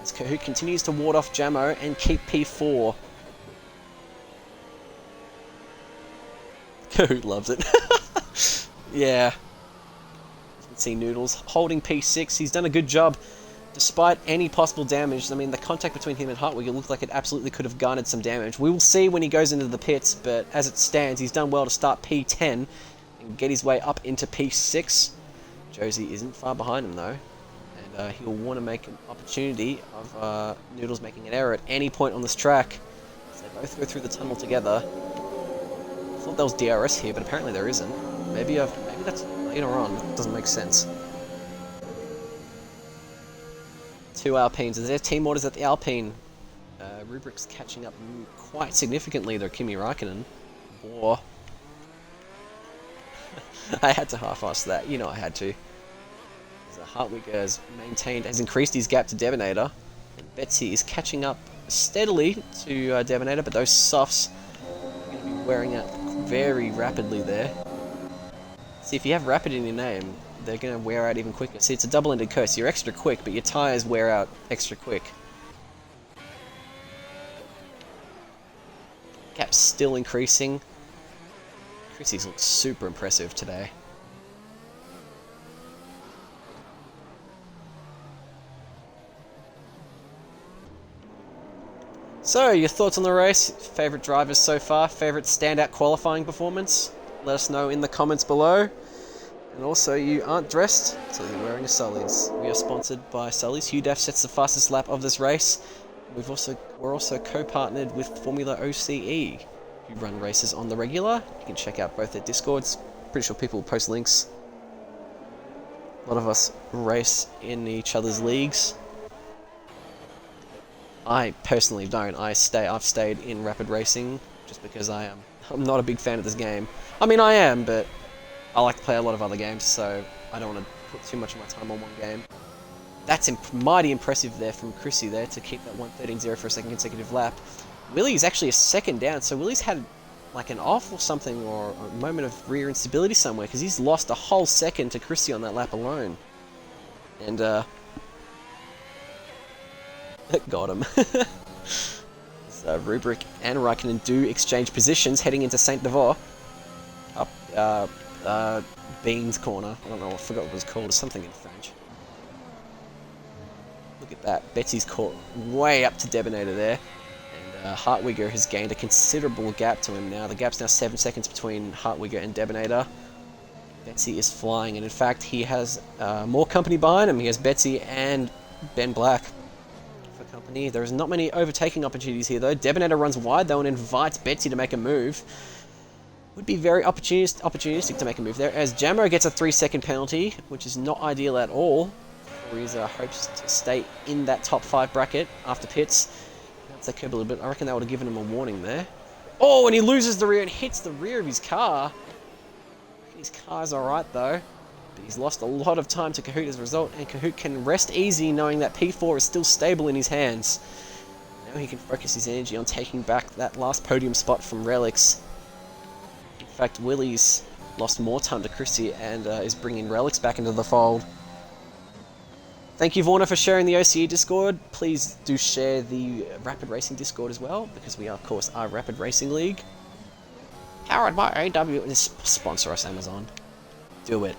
As Kahoot continues to ward off Jamo and keep P4. Kahoot loves it. Yeah. See Noodles holding P6. He's done a good job despite any possible damage. I mean, the contact between him and Hartwigger looked like it absolutely could have garnered some damage. We will see when he goes into the pits, but as it stands, he's done well to start P10 and get his way up into P6. Josie isn't far behind him though. And and he'll want to make an opportunity of Noodles making an error at any point on this track. So they both go through the tunnel together. I thought there was DRS here, but apparently there isn't. Maybe that's later on. It doesn't make sense. 2 Alpines. Is there team orders at the Alpine? Rubric's catching up quite significantly, though. Kimi Raikkonen. Or I had to half-ass that. You know I had to. Hartwig has increased his gap to Devonator. And Betsy is catching up steadily to Devonator, but those softs are going to be wearing out very rapidly there. See, if you have rapid in your name, they're going to wear out even quicker. See, it's a double-ended curse. You're extra quick, but your tyres wear out extra quick. Gap's still increasing. Chrissy's looks super impressive today. So, your thoughts on the race? Favourite drivers so far? Favourite standout qualifying performance? Let us know in the comments below. And also, you aren't dressed, so you're wearing a Sully's. We are sponsored by Sully's. Hugh Daff sets the fastest lap of this race. We're also co-partnered with Formula OCE, who run races on the regular. You can check out both their Discords. Pretty sure people will post links. A lot of us race in each other's leagues. I personally don't. I've stayed in rapid racing just because I'm not a big fan of this game. I mean, I am, but I like to play a lot of other games, so I don't want to put too much of my time on one game. That's mighty impressive there from Chrissy there to keep that 1:13.0 for a second consecutive lap. Willie's actually a second down, so Willie's had like an off or something, or a moment of rear instability somewhere, because he's lost a whole second to Chrissy on that lap alone. And got him. So Rubric and Raikkonen do exchange positions heading into Saint Devois. Up Beans Corner. I don't know, I forgot what it was called. It's something in French. Look at that. Betsy's caught way up to Debonator there. And Hartwigger has gained a considerable gap to him now. The gap's now 7 seconds between Hartwigger and Debonator. Betsy is flying, and in fact he has more company behind him. He has Betsy and Ben Black for company. There's not many overtaking opportunities here though. Debonator runs wide though and invites Betsy to make a move. Would be very opportunistic to make a move there, as Jamo gets a 3-second penalty, which is not ideal at all for his hopes to stay in that top 5 bracket after pits. That's that curb a little bit. I reckon that would have given him a warning there. Oh, and he loses the rear and hits the rear of his car. His car's alright though, but he's lost a lot of time to Kahoot as a result, and Kahoot can rest easy knowing that P4 is still stable in his hands. Now he can focus his energy on taking back that last podium spot from Relics. In fact, Willie's lost more time to Chrissy and is bringing Relics back into the fold. Thank you, Vorna, for sharing the OCE Discord. Please do share the Rapid Racing Discord as well, because we, of course, are Rapid Racing League. Powered by AW. Sponsor us, Amazon. Do it.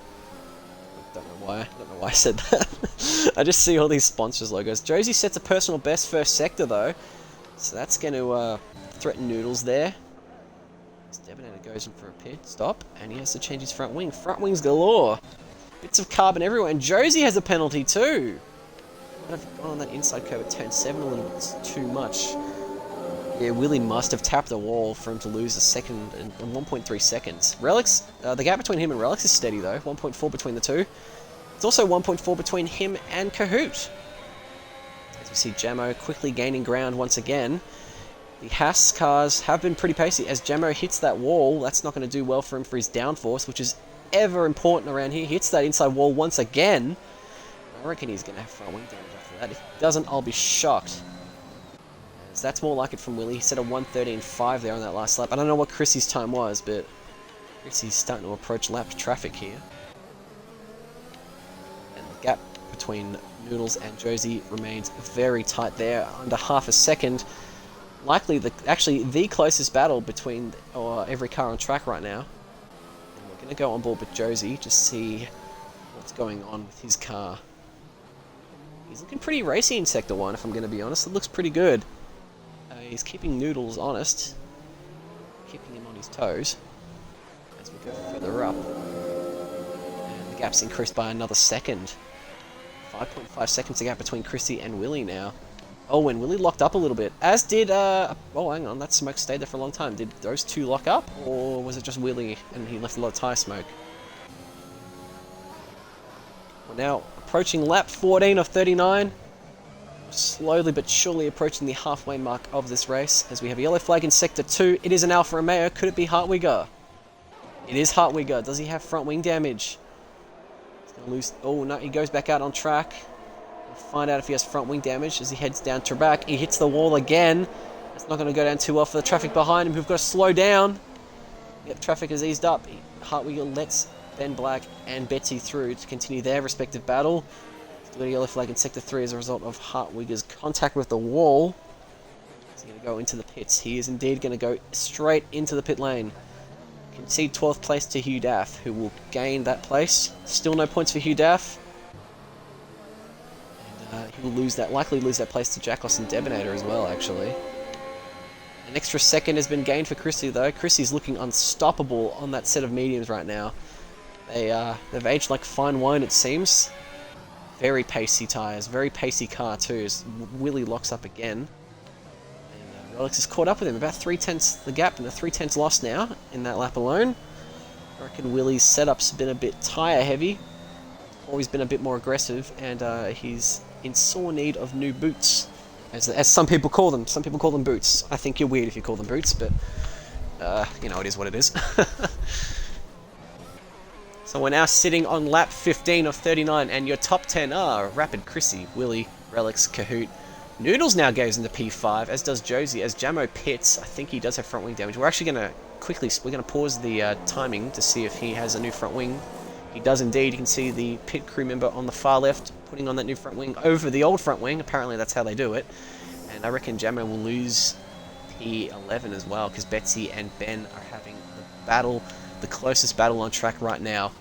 Don't know why I said that. I just see all these sponsors logos. Josie sets a personal best first sector though, so that's going to threaten Noodles there. Debonator goes in for a pit stop, and he has to change his front wing. Front wings galore. Bits of carbon everywhere, and Josie has a penalty too. Might have gone on that inside curve at turn 7 a little bit too much. Yeah, Willie must have tapped the wall for him to lose a second in 1.3 seconds. Relics, the gap between him and Relics is steady though, 1.4 between the two. It's also 1.4 between him and Kahoot. As we see Jamo quickly gaining ground once again. The Haas cars have been pretty pacey. As Jamo hits that wall, that's not going to do well for him for his downforce, which is ever important around here. He hits that inside wall once again. I reckon he's going to have front wing damage after that. If he doesn't, I'll be shocked. So that's more like it from Willie. He set a 1:13.5 there on that last lap. I don't know what Chrissy's time was, but Chrissy's starting to approach lap traffic here. And the gap between Noodles and Josie remains very tight there, under half a second. Likely actually the closest battle between every car on track right now. And we're going to go on board with Josie to see what's going on with his car. He's looking pretty racy in Sector 1, if I'm going to be honest. It looks pretty good. He's keeping Noodles honest, keeping him on his toes as we go further up. And the gap's increased by another second. 5.5 seconds the gap between Chrissy and Willie now. Oh, and Willie locked up a little bit. As did, oh, hang on, that smoke stayed there for a long time. Did those two lock up? Or was it just Willie and he left a lot of tyre smoke? We're now approaching lap 14 of 39. Slowly but surely approaching the halfway mark of this race. As we have a yellow flag in Sector 2. It is an Alfa Romeo. Could it be Hartwigger? It is Hartwigger. Does he have front wing damage? He's gonna lose. Oh, no, he goes back out on track. Find out if he has front wing damage as he heads down to back. He hits the wall again. It's not going to go down too well for the traffic behind him. We've got to slow down. Yep, traffic has eased up. Hartwigger lets Ben Black and Betsy through to continue their respective battle. Still got a yellow flag in Sector 3 as a result of Hartwigger's contact with the wall. He's going to go into the pits. He is indeed going to go straight into the pit lane. Concede 12th place to Hugh Daff, who will gain that place. Still no points for Hugh Daff. He'll lose that, likely lose that place to Jackos and Debonator as well, actually. An extra second has been gained for Chrissy, though. Chrissy's looking unstoppable on that set of mediums right now. They've aged like fine wine, it seems. Very pacey tyres, very pacey car too, as Willie locks up again. And Relics has caught up with him, about 3/10 the gap, and a 3/10 loss now in that lap alone. I reckon Willie's setup's been a bit tyre heavy. Always been a bit more aggressive, and he's in sore need of new boots, as some people call them. Some people call them boots. I think you're weird if you call them boots, but you know, it is what it is. So we're now sitting on lap 15 of 39, and your top 10 are Rapid, Chrissy, Willie, Relics, Kahoot. Noodles now goes into P5, as does Josie. As Jamo pits, I think he does have front wing damage. We're actually going to pause the timing to see if he has a new front wing. He does indeed. You can see the pit crew member on the far left putting on that new front wing over the old front wing. Apparently that's how they do it. And I reckon Jamo will lose P11 as well, because Betsy and Ben are having the battle, the closest battle on track right now.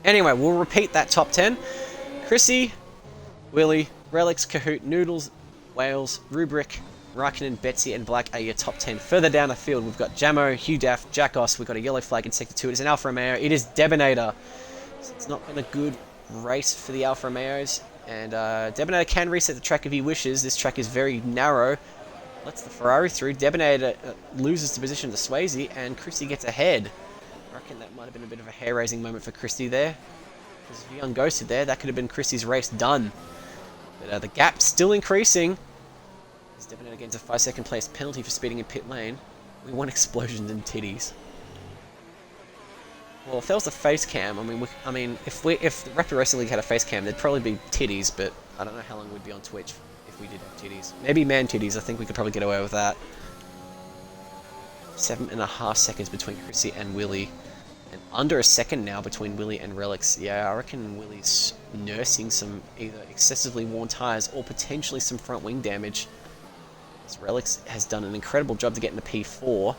Anyway, we'll repeat that top 10. Chrissy, Willie, Relics, Kahoot, Noodles, Wales, Rubric, Raikkonen, Betsy, and Black are your top 10. Further down the field, we've got Jamo, Hugh Daff, Jackos. We've got a yellow flag in Sector 2. It is an Alfa Romeo. It is Debonator. So it's not been a good race for the Alfa Romeos. And Debonator can reset the track if he wishes. This track is very narrow. Lets the Ferrari through. Debonator loses the position to Swayze, and Christy gets ahead. I reckon that might have been a bit of a hair-raising moment for Christy there. Because if he unghosted there, that could have been Christy's race done. But the gap's still increasing. As Debonator gains a 5-second place penalty for speeding in pit lane. We want explosions and titties. Well, if there was a face cam, I mean, if the Rapid Racing League had a face cam, there'd probably be titties, but I don't know how long we'd be on Twitch if we did have titties. Maybe man titties. I think we could probably get away with that. 7.5 seconds between Chrissy and Willie. And under a second now between Willie and Relics. Yeah, I reckon Willie's nursing some either excessively worn tyres or potentially some front wing damage. As Relics has done an incredible job to get into P4.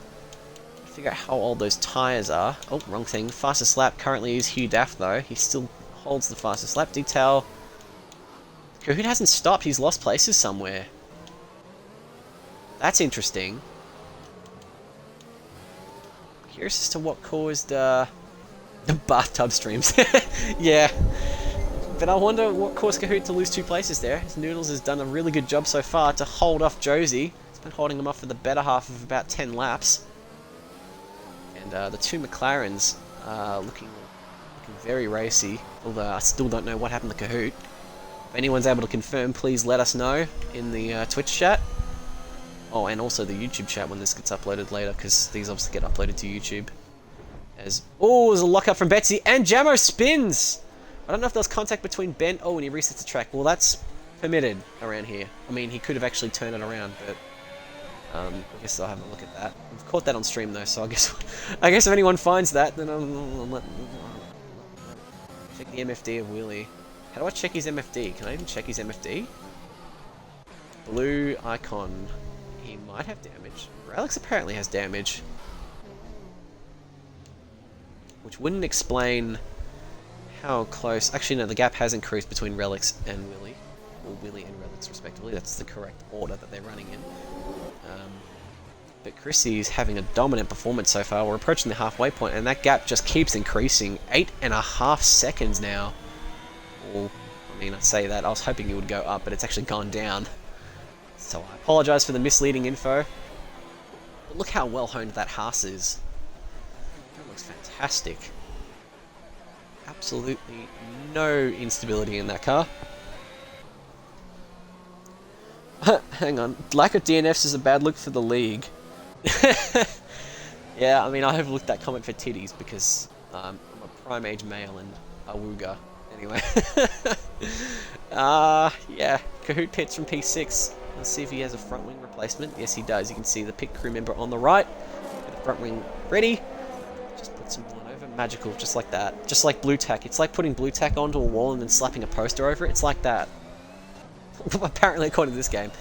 Figure out how old those tyres are. Oh, wrong thing. Fastest lap currently is Hugh Daff, though. He still holds the fastest lap detail. Kahoot hasn't stopped. He's lost places somewhere. That's interesting. Curious as to what caused the bathtub streams. Yeah. But I wonder what caused Kahoot to lose 2 places there. His Noodles has done a really good job so far to hold off Josie. He's been holding him off for the better half of about 10 laps. And the 2 McLarens are looking very racy. Although I still don't know what happened to Kahoot. If anyone's able to confirm, please let us know in the Twitch chat. Oh, and also the YouTube chat when this gets uploaded later, because these obviously get uploaded to YouTube. Oh, there's a lockup from Betsy, and Jamo spins! I don't know if there was contact between Ben... Oh, and he resets the track. Well, that's permitted around here. I mean, he could have actually turned it around, but... I guess I'll have a look at that. We've caught that on stream, though, so I guess if anyone finds that, then I'll check the MFD of Willie. How do I check his MFD? Can I even check his MFD? Blue icon... He might have damage. Alex apparently has damage. Which wouldn't explain how close... Actually, no, the gap has increased between Relics and Willie. Or Willie and Relics, respectively. That's the correct order that they're running in. But Chrissy's having a dominant performance so far. We're approaching the halfway point, and that gap just keeps increasing. 8.5 seconds now. Or, I mean, I say that, I was hoping it would go up, but it's actually gone down. So I apologise for the misleading info. But look how well honed that Haas is. That looks fantastic. Absolutely no instability in that car. Hang on. Lack of DNFs is a bad look for the league. Yeah, I mean, I overlooked that comment for titties because I'm a prime age male and a wooga. Anyway. Yeah. Kahoot pits from P6. Let's see if he has a front wing replacement. Yes, he does. You can see the pit crew member on the right. Get the front wing ready. Just put some one over. Magical, just like that. Just like blue tack. It's like putting blue tack onto a wall and then slapping a poster over it. It's like that. Apparently, according to this game.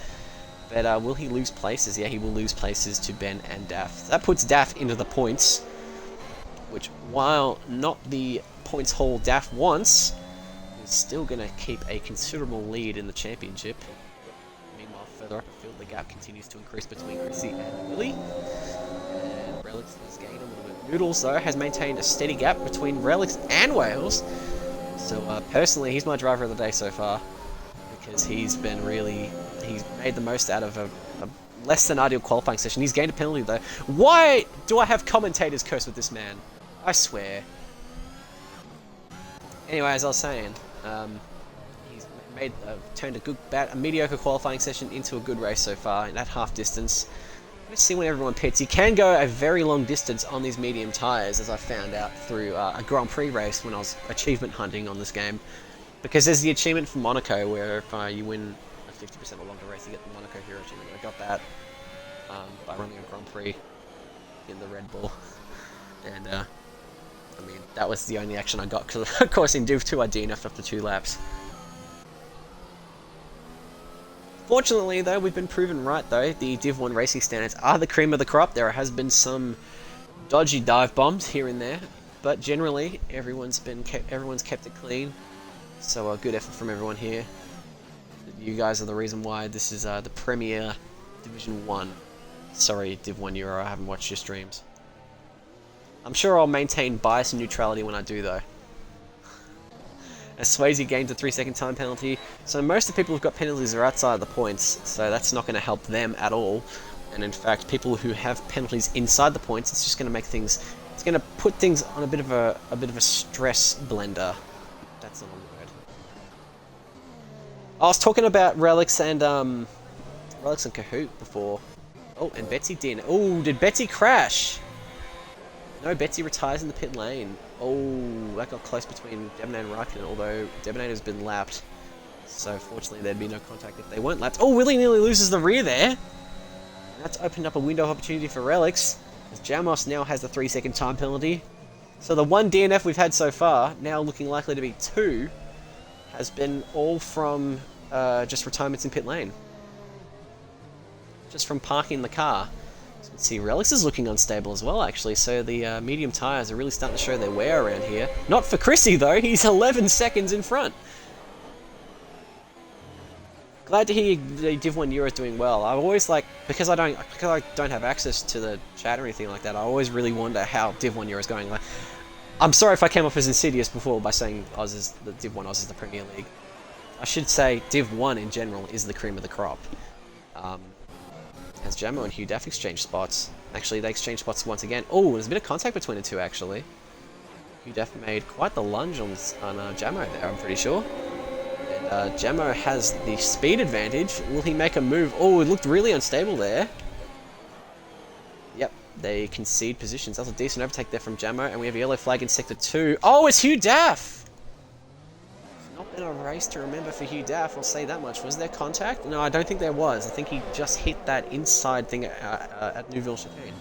But will he lose places? Yeah, he will lose places to Ben and Daff. That puts Daff into the points, which, while not the points haul Daff wants, is still going to keep a considerable lead in the championship. Meanwhile, further up the field, the gap continues to increase between Chrissy and Willie. And Relics has gained a little bit. Noodles, though, has maintained a steady gap between Relics and Wales. So, personally, he's my driver of the day so far, because he's made the most out of a less than ideal qualifying session. He's gained a penalty though. Why do I have commentators curse with this man? I swear. Anyway, as I was saying, he's turned a mediocre qualifying session into a good race so far in that half distance. Let's see when everyone pits. You can go a very long distance on these medium tyres, as I found out through a Grand Prix race when I was achievement hunting on this game. Because there's the achievement from Monaco, where if you win a 50% or longer race, you get the Monaco Hero achievement. I got that by running a Grand Prix in the Red Bull. And, I mean, that was the only action I got, because, of course, in Div 2 I DNF'd after 2 laps. Fortunately, though, we've been proven right, though. The Div 1 racing standards are the cream of the crop. There has been some dodgy dive bombs here and there, but generally, everyone's kept it clean. So a good effort from everyone here. You guys are the reason why this is the Premier Division 1. Sorry, Div 1 Euro, I haven't watched your streams. I'm sure I'll maintain bias and neutrality when I do, though. As Swayze gained a 3-second time penalty, so most of the people who've got penalties are outside of the points, so that's not going to help them at all. And in fact, people who have penalties inside the points, it's just going to make things, it's going to put things on a bit of a stress blender. That's not a word. I was talking about Relics and Kahoot before. Oh, and Betsy didn't. Oh, did Betsy crash? No, Betsy retires in the pit lane. Oh, that got close between Debonator and Raikkonen, although Debonator's been lapped. So fortunately there'd be no contact if they weren't lapped. Oh, Willie nearly loses the rear there. And that's opened up a window of opportunity for Relics, as Jamos now has the 3-second time penalty. So the one DNF we've had so far, now looking likely to be 2, has been all from just retirements in pit lane. Just from parking the car. So you can see Relics is looking unstable as well, actually, so the medium tyres are really starting to show their wear around here. Not for Chrissy, though. He's 11 seconds in front. Glad to hear the Div 1 Euro is doing well. I always because I don't have access to the chat or anything like that, I always really wonder how Div 1 Euro is going. I'm sorry if I came off as insidious before by saying Div 1 Oz is the Premier League. I should say Div 1 in general is the cream of the crop. As Jamo and Hugh Daff exchange spots. Actually, they exchange spots once again. Oh, there's a bit of contact between the two, actually. Hugh Daff made quite the lunge on Jamo there, I'm pretty sure. And Jamo has the speed advantage. Will he make a move? Oh, it looked really unstable there. Yep, they concede positions. That's a decent overtake there from Jamo, and we have a yellow flag in Sector 2. Oh, it's Hugh Daff! Not been a race to remember for Hugh Daff, I'll say that much. Was there contact? No, I don't think there was. I think he just hit that inside thing at Neuville Chicane.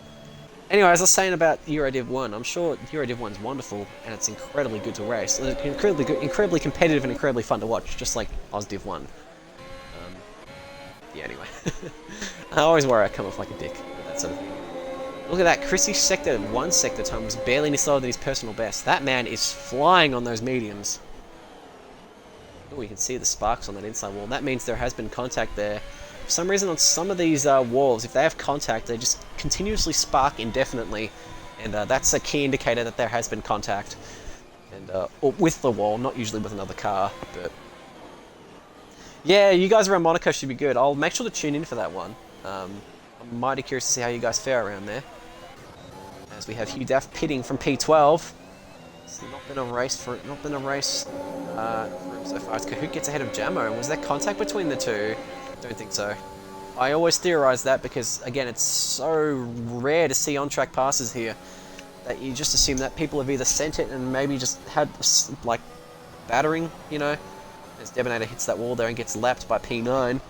Anyway, as I was saying about Euro Div 1, I'm sure Euro Div 1 is wonderful, and it's incredibly good to race. It's incredibly good, incredibly competitive, and incredibly fun to watch, just like Oz Div 1. Yeah, anyway. I always worry I come off like a dick with that sort of thing. Look at that, Chrissy's Sector 1 sector time was barely any slower than his personal best. That man is flying on those mediums. Oh, you can see the sparks on that inside wall. That means there has been contact there. For some reason, on some of these walls, if they have contact, they just continuously spark indefinitely. And that's a key indicator that there has been contact. And or with the wall, not usually with another car. But Yeah, you guys around Monaco should be good. I'll make sure to tune in for that one. I'm mighty curious to see how you guys fare around there. As we have Hugh Daff pitting from P12. It's not been a race for him so far. As Kahoot gets ahead of Jamo. Was there contact between the two? Don't think so. I always theorise that because, again, it's so rare to see on-track passes here that you just assume that people have either sent it and maybe just had, like, battering, you know, as Debonator hits that wall there and gets lapped by P9.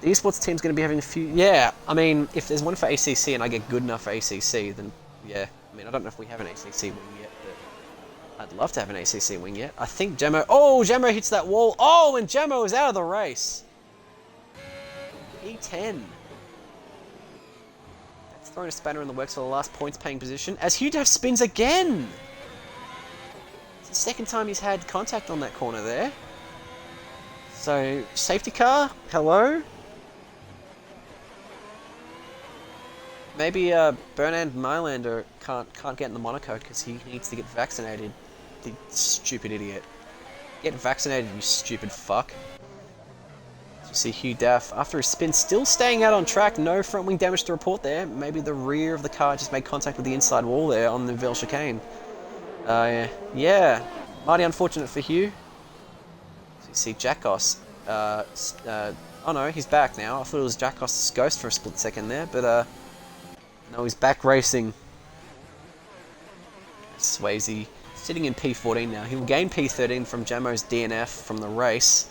The esports team's going to be having a few... Yeah, I mean, if there's one for ACC and I get good enough for ACC, then, yeah. I mean, I don't know if we have an ACC wing yet, but I'd love to have an ACC wing yet. I think Jamo... Oh, Jamo hits that wall. Oh, and Jamo is out of the race. E10. That's throwing a spanner in the works for the last points-paying position, as Hugh Daff spins again! It's the second time he's had contact on that corner there. So, safety car, hello? Maybe Bernard Mylander can't get in the Monaco because he needs to get vaccinated. The stupid idiot. Get vaccinated, you stupid fuck. You see Hugh Daff, after his spin, still staying out on track. No front wing damage to report there. Maybe the rear of the car just made contact with the inside wall there on the Ville chicane. Yeah, mighty unfortunate for Hugh. So you see Jackos. Oh no, he's back now. I thought it was Jackos' ghost for a split second there, but no, he's back racing. Swayze sitting in P14 now. He will gain P13 from Jamo's DNF from the race.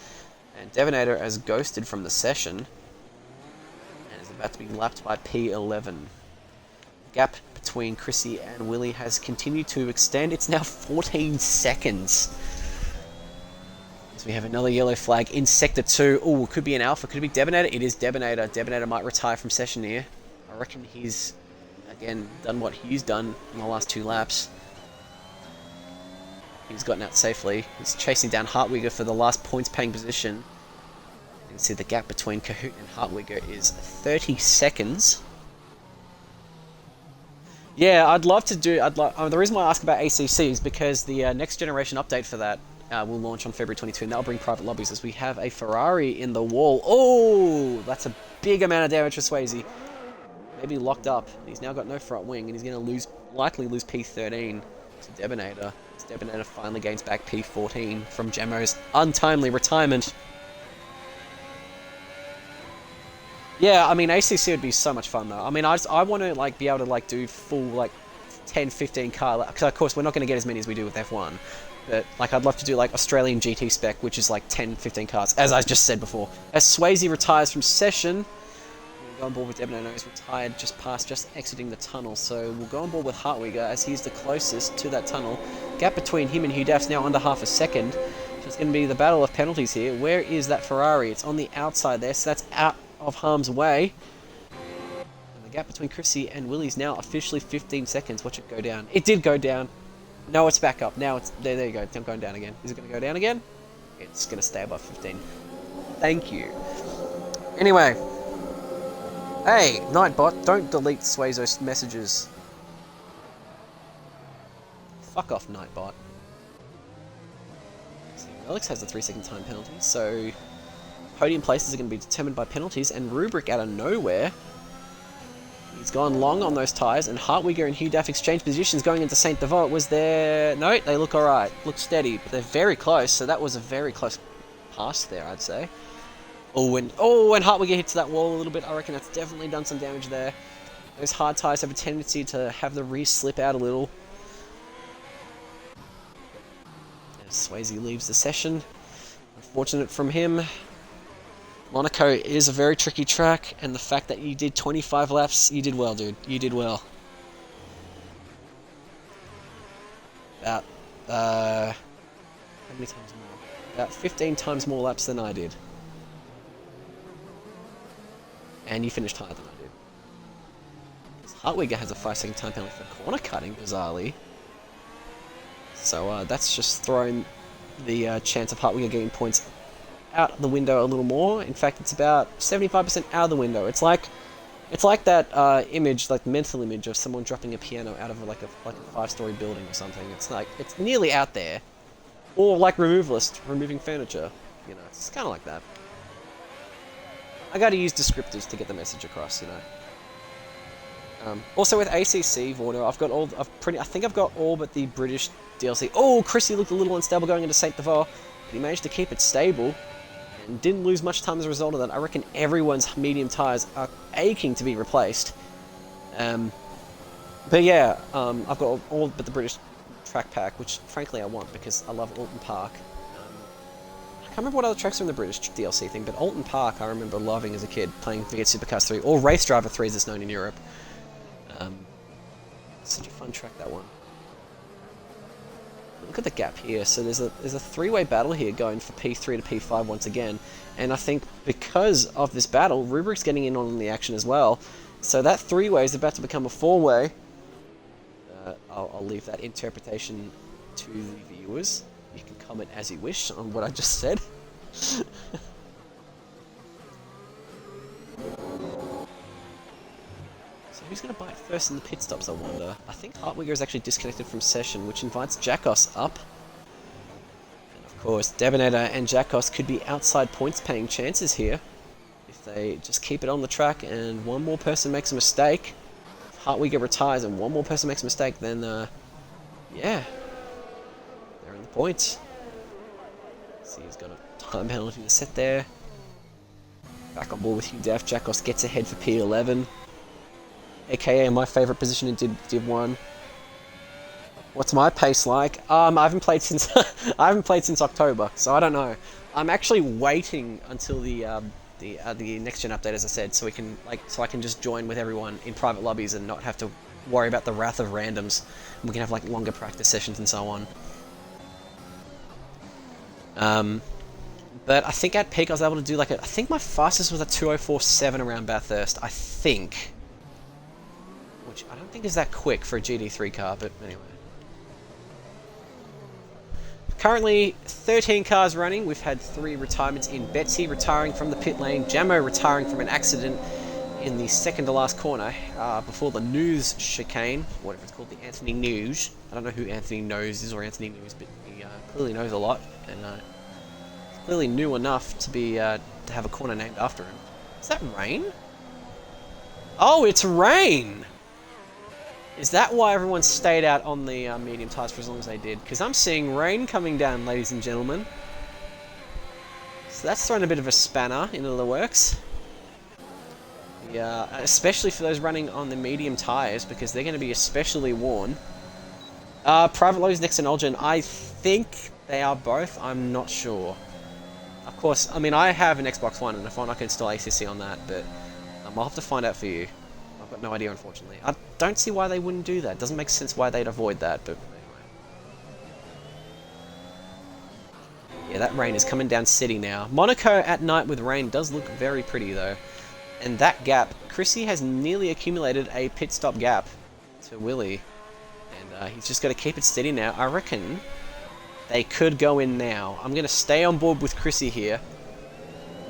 And Devonator as ghosted from the session. And is about to be lapped by P11. The gap between Chrissy and Willie has continued to extend. It's now 14 seconds. As we have another yellow flag in Sector 2. Oh, could be an Alpha. Could it be Debonator? It is Debonator. Debonator might retire from session here. I reckon he's, again, done what he's done in the last 2 laps. He's gotten out safely. He's chasing down Hartwigger for the last points-paying position. You can see the gap between Kahoot and Hartwigger is 30 seconds. Yeah, I'd love to do... the reason why I ask about ACC is because the next generation update for that will launch on February 22, and that'll bring private lobbies as we have a Ferrari in the wall. Oh, that's a big amount of damage for Swayze. Maybe locked up. He's now got no front wing, and he's going to likely lose P13 to Debonator. Debonator finally gains back P14 from Jamo's untimely retirement. Yeah, I mean, ACC would be so much fun, though. I mean, I want to, like, be able to, like, do full, like, 10, 15 car... Because, of course, we're not going to get as many as we do with F1. But, like, I'd love to do, like, Australian GT spec, which is, like, 10, 15 cars, as I just said before. As Swayze retires from session... We'll go on board with Debonator. He's retired just exiting the tunnel. So we'll go on board with Hartwigger as he's the closest to that tunnel. Gap between him and Hugh Daff's now under half a second. So it's going to be the battle of penalties here. Where is that Ferrari? It's on the outside there, so that's out of harm's way. And the gap between Chrissy and Willie's now officially 15 seconds. Watch it go down. It did go down. No, it's back up. Now it's... There you go. It's not going down again. Is it going to go down again? It's going to stay above 15. Thank you. Anyway... Hey, Nightbot, don't delete Swayzo's messages. Fuck off, Nightbot. See, Alex has a 3-second time penalty, so podium places are going to be determined by penalties, and Rubric out of nowhere. He's gone long on those tyres, and Hartwigger and Hugh Daff exchange positions going into Saint Devote. Was there... No, they look alright. Look steady, but they're very close, so that was a very close pass there, I'd say. Oh, and Hartwigger hits that wall a little bit. I reckon that's definitely done some damage there. Those hard tyres have a tendency to have the rear slip out a little. As Swayze leaves the session. Unfortunate from him. Monaco is a very tricky track, and the fact that you did 25 laps, you did well, dude. You did well. About, how many times more? About 15 times more laps than I did. And you finished higher than I did. Hartwigger has a 5-second time penalty for corner cutting, bizarrely. So that's just thrown the chance of Hartwigger getting points out the window a little more. In fact, it's about 75% out of the window. It's like that image, like mental image of someone dropping a piano out of like a 5-story building or something. It's like it's nearly out there, or like removalist removing furniture. You know, it's kind of like that. I gotta use descriptors to get the message across, you know. Also with ACC, Vorno, I think I've got all but the British DLC. Oh, Chrissy looked a little unstable going into Saint Devar, but he managed to keep it stable and didn't lose much time as a result of that. I reckon everyone's medium tyres are aching to be replaced. But yeah, I've got all but the British track pack, which frankly I want because I love Alton Park. I can't remember what other tracks are in the British DLC thing, but Alton Park I remember loving as a kid, playing V8 Supercars 3, or Race Driver 3 as it's known in Europe. Such a fun track, that one. Look at the gap here. So there's a three-way battle here going for P3 to P5 once again, and I think because of this battle, Rubrick's getting in on the action as well. So that three-way is about to become a four-way. I'll leave that interpretation to the viewers. You can comment as you wish on what I just said. Who's going to bite first in the pit stops, I wonder? I think Hartwigger is actually disconnected from session, which invites Jackos up. And of course, Debonator and Jackos could be outside points paying chances here. If they just keep it on the track and one more person makes a mistake. If Hartwigger retires and one more person makes a mistake, then, yeah. They're in the points. See, he's got a time penalty to set there. Back on board with Hugh Daff. Jackos gets ahead for P11. AKA my favourite position in Div 1. What's my pace like? I haven't played since I haven't played since October, so I don't know. I'm actually waiting until the next gen update, as I said, so I can just join with everyone in private lobbies and not have to worry about the wrath of randoms. And we can have like longer practice sessions and so on. But I think at peak I was able to do like I think my fastest was a 2:04.7 around Bathurst. I think. Which I don't think is that quick for a GT3 car, but anyway. Currently, 13 cars running. We've had 3 retirements in. Betsy retiring from the pit lane, Jammo retiring from an accident in the second to last corner before the News chicane, whatever it's called, the Anthony News. I don't know who Anthony Knows is or Anthony News, but he clearly knows a lot, and clearly knew enough to to have a corner named after him. Is that rain? Oh, it's rain! Is that why everyone stayed out on the medium tyres for as long as they did? Because I'm seeing rain coming down, ladies and gentlemen. So that's thrown a bit of a spanner into the works. Yeah, especially for those running on the medium tyres, because they're going to be especially worn. Private Lows next to Olgen, I think they are both, I'm not sure. Of course, I mean, I have an Xbox One, and if I can install ACC on that, but I'll have to find out for you. I've got no idea, unfortunately. I don't see why they wouldn't do that. Doesn't make sense why they'd avoid that, but anyway. Yeah, that rain is coming down city now. Monaco at night with rain does look very pretty, though. And that gap, Chrissy has nearly accumulated a pit stop gap to Willie. And he's just got to keep it steady now. I reckon they could go in now. I'm going to stay on board with Chrissy here.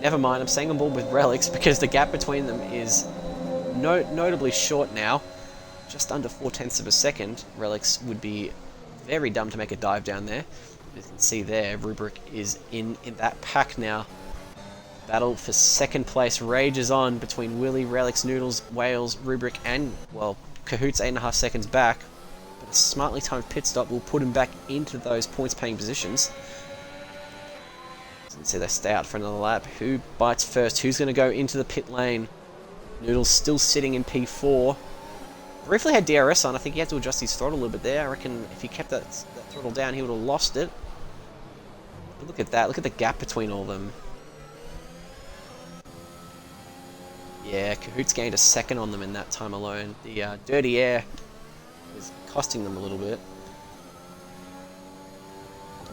Never mind, I'm staying on board with Relics because the gap between them is notably short now. Just under 0.4 of a second. Relics would be very dumb to make a dive down there. As you can see there, Rubric is in that pack now. Battle for second place rages on between Willie, Relics, Noodles, Wales, Rubric, and, well, Cahoots 8.5 seconds back. But a smartly timed pit stop will put him back into those points-paying positions. So they stay out for another lap. Who bites first? Who's going to go into the pit lane? Noodles still sitting in P4. Briefly had DRS on. I think he had to adjust his throttle a little bit there. I reckon if he kept that throttle down, he would have lost it. But look at that. Look at the gap between all of them. Yeah, Cahoots gained a second on them in that time alone. The dirty air is costing them a little bit.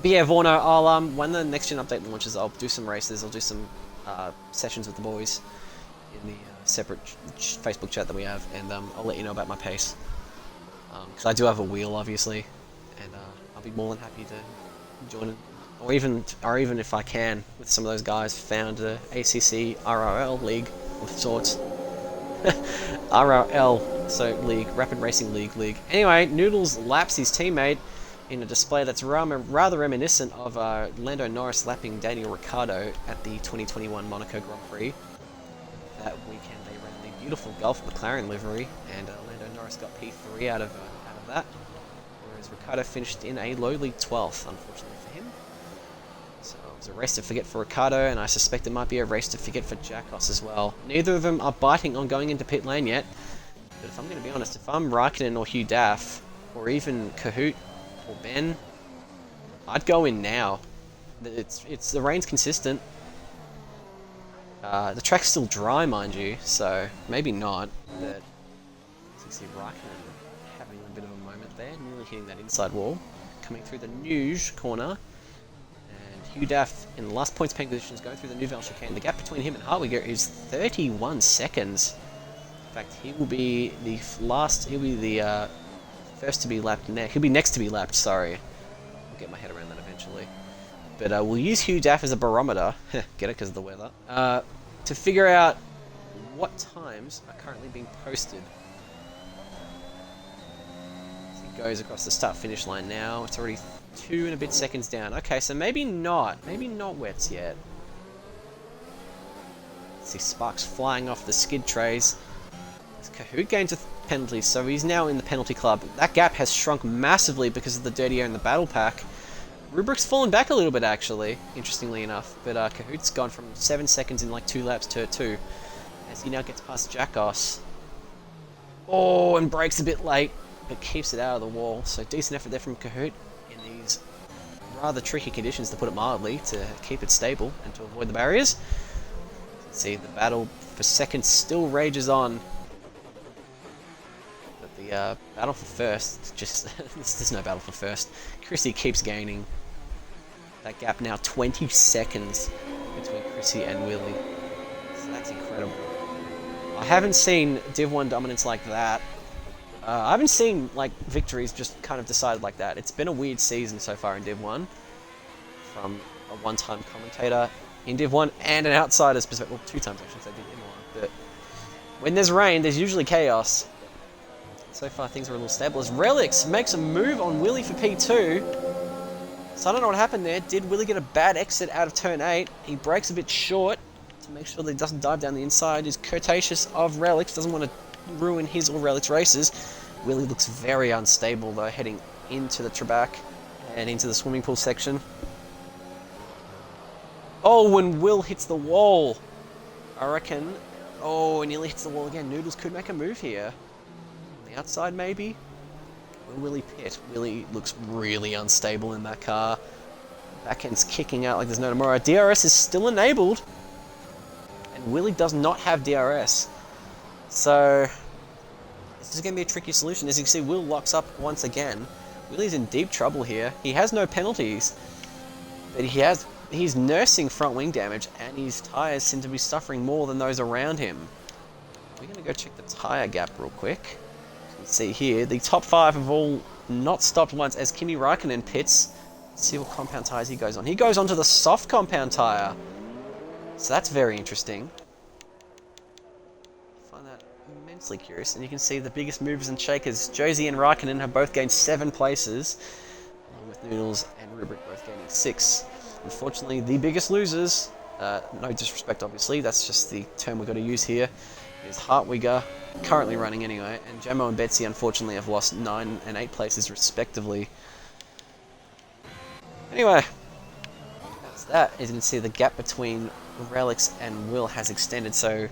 But yeah, Vorno, I'll when the next gen update launches, I'll do some races. I'll do some sessions with the boys in the separate Facebook chat that we have, and I'll let you know about my pace. Because I do have a wheel, obviously, and I'll be more than happy to join it, or even if I can, with some of those guys, found the ACC RRL league of sorts. RRL, so league, Rapid Racing League. Anyway, Noodles laps his teammate in a display that's rather reminiscent of Lando Norris lapping Daniel Ricciardo at the 2021 Monaco Grand Prix. beautiful Gulf McLaren livery, and Lando Norris got P3 out of that, whereas Ricciardo finished in a lowly 12th, unfortunately for him. So it was a race to forget for Ricciardo, and I suspect it might be a race to forget for Jackos as well. Neither of them are biting on going into pit lane yet, but if I'm going to be honest, if I'm Raikkonen or Hugh Daff, or even Kahoot or Ben, I'd go in now. It's the rain's consistent. The track's still dry, mind you, so maybe not. But as you see, Raikkonen having a bit of a moment there, nearly hitting that inside wall, coming through the Nuge corner. Hugh Daff in the last points paying positions going through the Nouvelle chicane. The gap between him and Hartwigger is 31 seconds. In fact, he will be the last. He'll be the first to be lapped. He'll be next to be lapped. Sorry, I'll get my head around that eventually. But we'll use Hugh Daff as a barometer. Get it because of the weather. To figure out what times are currently being posted. As he goes across the start-finish line now, it's already 2 and a bit seconds down. Okay, so maybe not wets yet. See sparks flying off the skid trays. Kahoot gains a penalty, so he's now in the penalty club. That gap has shrunk massively because of the dirty air in the battle pack. Rubrick's fallen back a little bit actually, interestingly enough, but Kahoot's gone from 7 seconds in like 2 laps to 2, as he now gets past Jackos. Oh, and brakes a bit late, but keeps it out of the wall, so decent effort there from Kahoot. These rather tricky conditions, to put it mildly, to keep it stable and to avoid the barriers. See, the battle for seconds still rages on. But the battle for first, just there's no battle for first. Chrissy keeps gaining. That gap now 20 seconds between Chrissy and Willie. So that's incredible. I haven't seen Div1 dominance like that. I haven't seen like victories just kind of decided like that. It's been a weird season so far in Div1, from a one-time commentator in Div1 and an outsider's perspective. Well, 2 times I should say, Div1. But when there's rain, there's usually chaos. So far things are a little stable as Relix makes a move on Willie for P2. So I don't know what happened there. Did Willie get a bad exit out of turn 8? He brakes a bit short to make sure that he doesn't dive down the inside. Is Curtatious of Relix, doesn't want to ruin his or Relic's races. Willie looks very unstable though, heading into the track and into the swimming pool section. Oh, when Will hits the wall, I reckon. Oh, he nearly hits the wall again. Noodles could make a move here. On the outside, maybe? Will Willie pit? Willie looks really unstable in that car. Back end's kicking out like there's no tomorrow. DRS is still enabled, and Willie does not have DRS. So this is going to be a tricky solution. As you can see, Will locks up once again. Willie's in deep trouble here. He has no penalties, but he's nursing front wing damage, and his tyres seem to be suffering more than those around him. We're going to go check the tyre gap real quick. You can see here, the top 5 have all not stopped once as Kimi Raikkonen pits. Let's see what compound tyres he goes on. He goes onto the soft compound tyre. So that's very interesting. Immensely curious, and you can see the biggest movers and shakers. Josie and Raikkonen have both gained 7 places, along with Noodles and Rubric both gaining 6. Unfortunately, the biggest losers, no disrespect obviously, that's just the term we've got to use here, is Hartwigger, currently running anyway, and Gemmo and Betsy unfortunately have lost 9 and 8 places respectively. Anyway, that's that. As you can see, the gap between Relix and Will has extended, so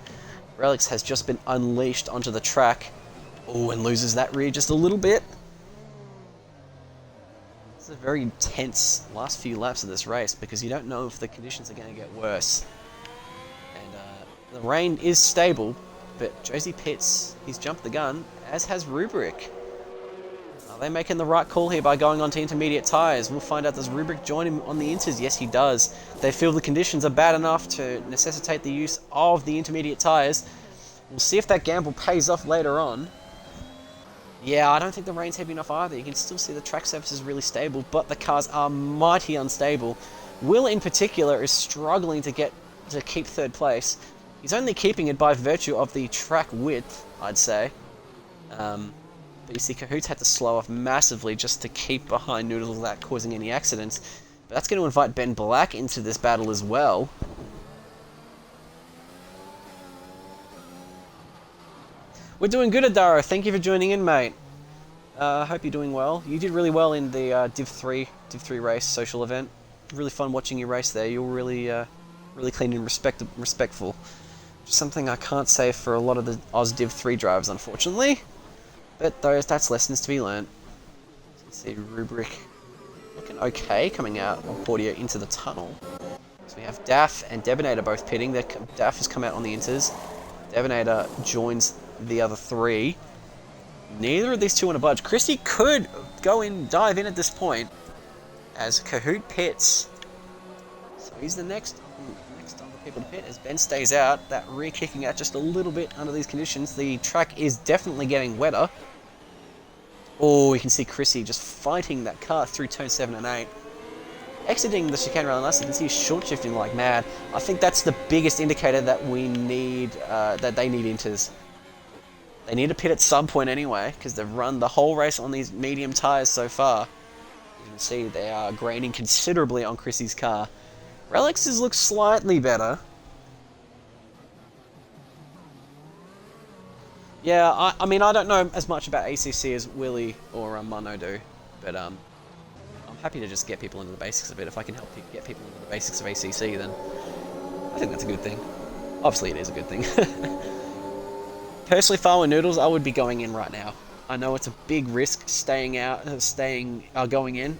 Relix has just been unleashed onto the track. Oh, and loses that rear just a little bit. It's a very tense last few laps of this race because you don't know if the conditions are going to get worse. And the rain is stable, but Josie pits. He's jumped the gun, as has Rubric. Are they making the right call here by going on to intermediate tyres? We'll find out. Does Rubric join him on the inters? Yes, he does. They feel the conditions are bad enough to necessitate the use of the intermediate tyres. We'll see if that gamble pays off later on. Yeah, I don't think the rain's heavy enough either. You can still see the track surface is really stable, but the cars are mighty unstable. Will, in particular, is struggling to keep 3rd place. He's only keeping it by virtue of the track width, I'd say. But you see, Kahoot's had to slow off massively just to keep behind Noodles without causing any accidents. But that's going to invite Ben Black into this battle as well. We're doing good, Adaro. Thank you for joining in, mate. I hope you're doing well. You did really well in the Div 3 race social event. Really fun watching you race there. You were really clean and respectful. Something I can't say for a lot of the Oz Div 3 drivers, unfortunately. But that's lessons to be learnt. Let's see, Rubric looking okay coming out of Bordio into the tunnel. So we have Daff and Debonator both pitting. Daff has come out on the inters. Debonator joins the other three. Neither of these two want to budge. Chrissy could dive in at this point as Kahoot pits. So he's the next other people to pit as Ben stays out. That rear kicking out just a little bit under these conditions. The track is definitely getting wetter. Oh, you can see Chrissy just fighting that car through turn 7 and 8. Exiting the chicane rather nice, you can see he's short shifting like mad. I think that's the biggest indicator that we need, that they need inters. They need to pit at sub point anyway, because they've run the whole race on these medium tyres so far. You can see they are graining considerably on Chrissy's car. Relix's looks slightly better. Yeah, I mean, I don't know as much about ACC as Willie or Mono do, but I'm happy to just get people into the basics of it. If I can help get people into the basics of ACC, then I think that's a good thing. Obviously, it is a good thing. Personally, if I were Noodles, I would be going in right now. I know it's a big risk going in,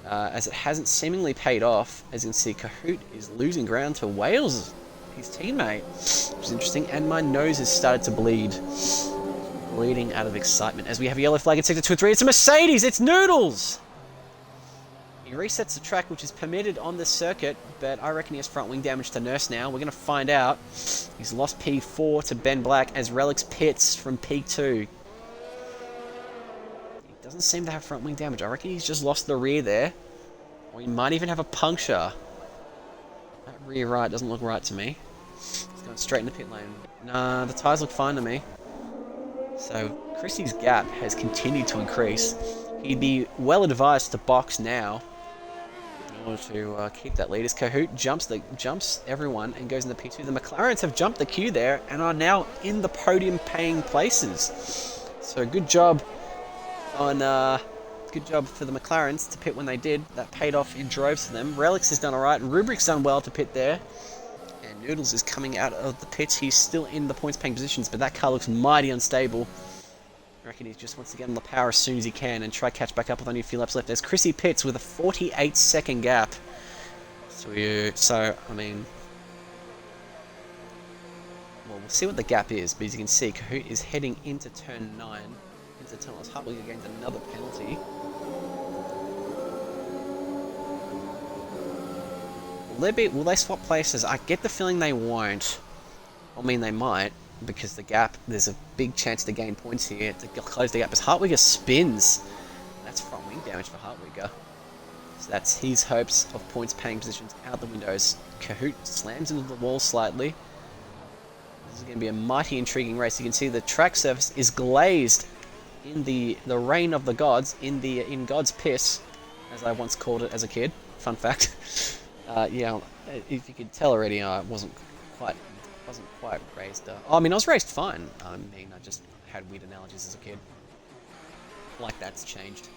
as it hasn't seemingly paid off. As you can see, Kahoot is losing ground to Wales, his teammate, which is interesting. And my nose has started to bleed. Bleeding out of excitement as we have a yellow flag in sector 2 and 3. It's a Mercedes! It's Noodles! He resets the track, which is permitted on this circuit, but I reckon he has front wing damage to nurse now. We're going to find out. He's lost P4 to Ben Black as Relix pits from P2. He doesn't seem to have front wing damage. I reckon he's just lost the rear there. Or he might even have a puncture. That rear right doesn't look right to me. He's going straight in the pit lane. Nah, the tyres look fine to me. So Chrissy's gap has continued to increase. He'd be well advised to box now in order to keep that lead. As Kahoot jumps everyone and goes into P2. The McLarens have jumped the queue there and are now in the podium paying places. So good job for the McLarens to pit when they did. That paid off in droves for them. Relix has done alright. Rubric's done well to pit there. And Noodles is coming out of the pits. He's still in the points paying positions, but that car looks mighty unstable. I reckon he just wants to get on the power as soon as he can and try to catch back up with only a few laps left. There's Chrissy pits with a 48-second gap. So, I mean... Well, we'll see what the gap is, but as you can see, Kahoot is heading into turn 9. Into the tunnel as Hartwig gains another penalty. Will they swap places? I get the feeling they won't. I mean, they might. Because the gap, there's a big chance to gain points here to close the gap as Hartwiger spins. That's front wing damage for Hartwiger. So that's his hopes of points paying positions out the windows. Kahoot slams into the wall slightly. This is going to be a mighty intriguing race. You can see the track surface is glazed in the rain of the gods, in God's piss, as I once called it as a kid. Fun fact. Yeah, if you could tell already, I wasn't quite raised. I mean, I was raised fine. I mean, I just had weird analogies as a kid. Like that's changed.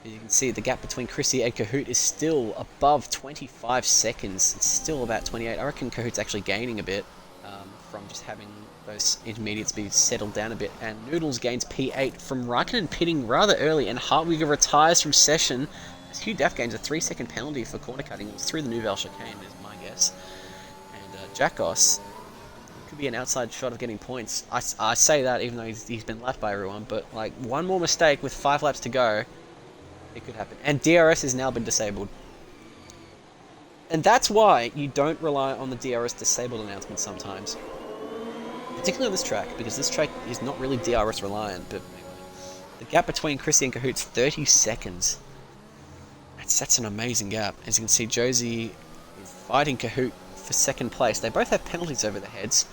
As you can see, the gap between Chrissy and Kahoot is still above 25 seconds. It's still about 28. I reckon Kahoot's actually gaining a bit from just having those intermediates be settled down a bit. And Noodles gains P8 from Raikkonen pitting rather early, and Hartwiger retires from session as Hugh Daff gains a 3-second penalty for corner cutting. It was through the Nouvelle chicane, is my guess. Jackos could be an outside shot of getting points. I say that even though he's been lapped by everyone, but like one more mistake with 5 laps to go, it could happen. And DRS has now been disabled. And that's why you don't rely on the DRS disabled announcement sometimes. Particularly on this track, because this track is not really DRS reliant, but the gap between Chrissy and Kahoot's 30 seconds. That's an amazing gap. As you can see, Josie is fighting Kahoot for second place. They both have penalties over their heads,